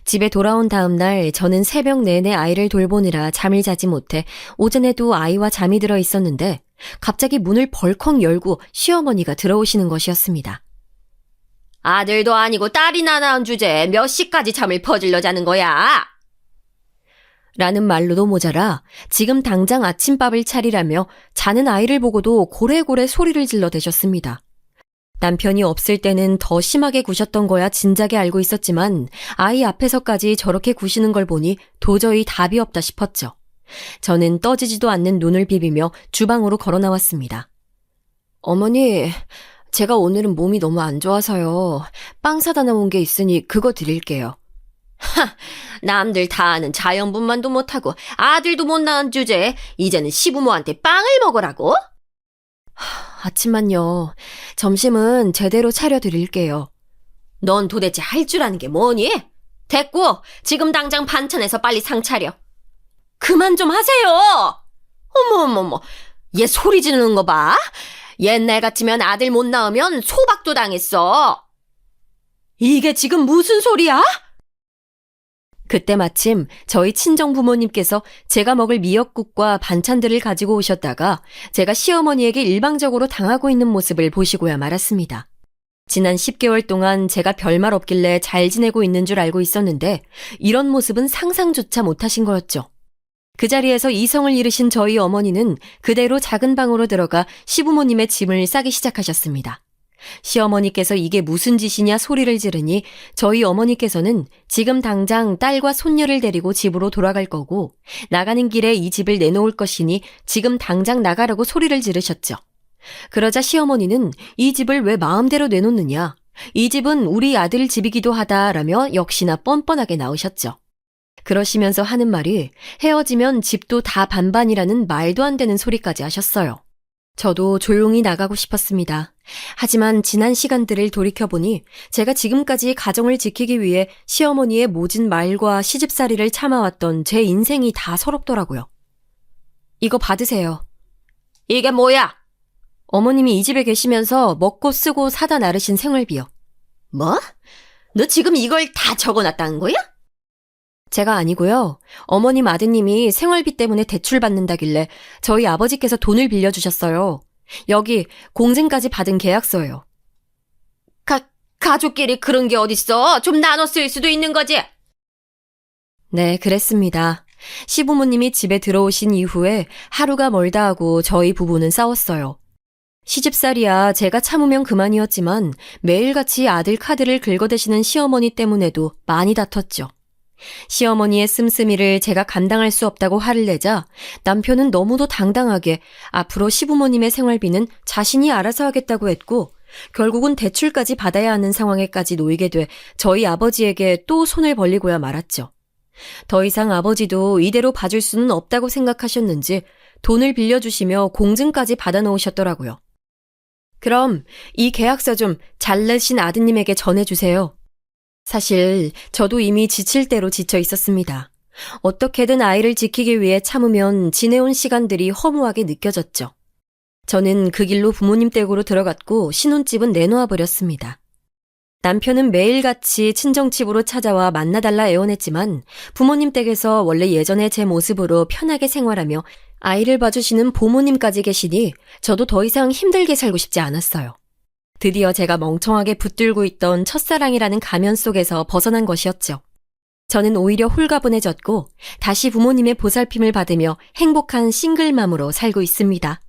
집에 돌아온 다음 날 저는 새벽 내내 아이를 돌보느라 잠을 자지 못해 오전에도 아이와 잠이 들어 있었는데 갑자기 문을 벌컥 열고 시어머니가 들어오시는 것이었습니다. 아들도 아니고 딸이나 낳은 주제에 몇 시까지 잠을 퍼질러 자는 거야? 라는 말로도 모자라 지금 당장 아침밥을 차리라며 자는 아이를 보고도 고래고래 소리를 질러 대셨습니다. 남편이 없을 때는 더 심하게 구셨던 거야 진작에 알고 있었지만 아이 앞에서까지 저렇게 구시는 걸 보니 도저히 답이 없다 싶었죠. 저는 떠지지도 않는 눈을 비비며 주방으로 걸어 나왔습니다. 어머니, 제가 오늘은 몸이 너무 안 좋아서요. 빵 사다 놓은 게 있으니 그거 드릴게요. 남들 다 아는 자연분만도 못하고 아들도 못 낳은 주제에 이제는 시부모한테 빵을 먹으라고? 아침만요. 점심은 제대로 차려드릴게요. 넌 도대체 할 줄 아는 게 뭐니? 됐고 지금 당장 반찬에서 빨리 상 차려. 그만 좀 하세요. 어머어머머, 얘 소리 지르는 거 봐. 옛날 같으면 아들 못 낳으면 소박도 당했어. 이게 지금 무슨 소리야? 그때 마침 저희 친정 부모님께서 제가 먹을 미역국과 반찬들을 가지고 오셨다가 제가 시어머니에게 일방적으로 당하고 있는 모습을 보시고야 말았습니다. 지난 10개월 동안 제가 별말 없길래 잘 지내고 있는 줄 알고 있었는데 이런 모습은 상상조차 못하신 거였죠. 그 자리에서 이성을 잃으신 저희 어머니는 그대로 작은 방으로 들어가 시부모님의 짐을 싸기 시작하셨습니다. 시어머니께서 이게 무슨 짓이냐 소리를 지르니 저희 어머니께서는 지금 당장 딸과 손녀를 데리고 집으로 돌아갈 거고 나가는 길에 이 집을 내놓을 것이니 지금 당장 나가라고 소리를 지르셨죠. 그러자 시어머니는 이 집을 왜 마음대로 내놓느냐, 이 집은 우리 아들 집이기도 하다라며 역시나 뻔뻔하게 나오셨죠. 그러시면서 하는 말이 헤어지면 집도 다 반반이라는 말도 안 되는 소리까지 하셨어요. 저도 조용히 나가고 싶었습니다. 하지만 지난 시간들을 돌이켜보니 제가 지금까지 가정을 지키기 위해 시어머니의 모진 말과 시집살이를 참아왔던 제 인생이 다 서럽더라고요. 이거 받으세요. 이게 뭐야? 어머님이 이 집에 계시면서 먹고 쓰고 사다 나르신 생활비요. 뭐? 너 지금 이걸 다 적어놨다는 거야? 제가 아니고요. 어머님 아드님이 생활비 때문에 대출 받는다길래 저희 아버지께서 돈을 빌려주셨어요. 여기 공증까지 받은 계약서예요. 가족끼리 그런 게 어딨어? 좀 나눠 쓸 수도 있는 거지? 네, 그랬습니다. 시부모님이 집에 들어오신 이후에 하루가 멀다 하고 저희 부부는 싸웠어요. 시집살이야 제가 참으면 그만이었지만 매일같이 아들 카드를 긁어대시는 시어머니 때문에도 많이 다퉜죠. 시어머니의 씀씀이를 제가 감당할 수 없다고 화를 내자 남편은 너무도 당당하게 앞으로 시부모님의 생활비는 자신이 알아서 하겠다고 했고 결국은 대출까지 받아야 하는 상황에까지 놓이게 돼 저희 아버지에게 또 손을 벌리고야 말았죠. 더 이상 아버지도 이대로 봐줄 수는 없다고 생각하셨는지 돈을 빌려주시며 공증까지 받아놓으셨더라고요. 그럼 이 계약서 좀 잘 내신 아드님에게 전해주세요. 사실 저도 이미 지칠 대로 지쳐 있었습니다. 어떻게든 아이를 지키기 위해 참으면 지내온 시간들이 허무하게 느껴졌죠. 저는 그 길로 부모님 댁으로 들어갔고 신혼집은 내놓아 버렸습니다. 남편은 매일같이 친정집으로 찾아와 만나달라 애원했지만 부모님 댁에서 원래 예전의 제 모습으로 편하게 생활하며 아이를 봐주시는 부모님까지 계시니 저도 더 이상 힘들게 살고 싶지 않았어요. 드디어 제가 멍청하게 붙들고 있던 첫사랑이라는 가면 속에서 벗어난 것이었죠. 저는 오히려 홀가분해졌고 다시 부모님의 보살핌을 받으며 행복한 싱글맘으로 살고 있습니다.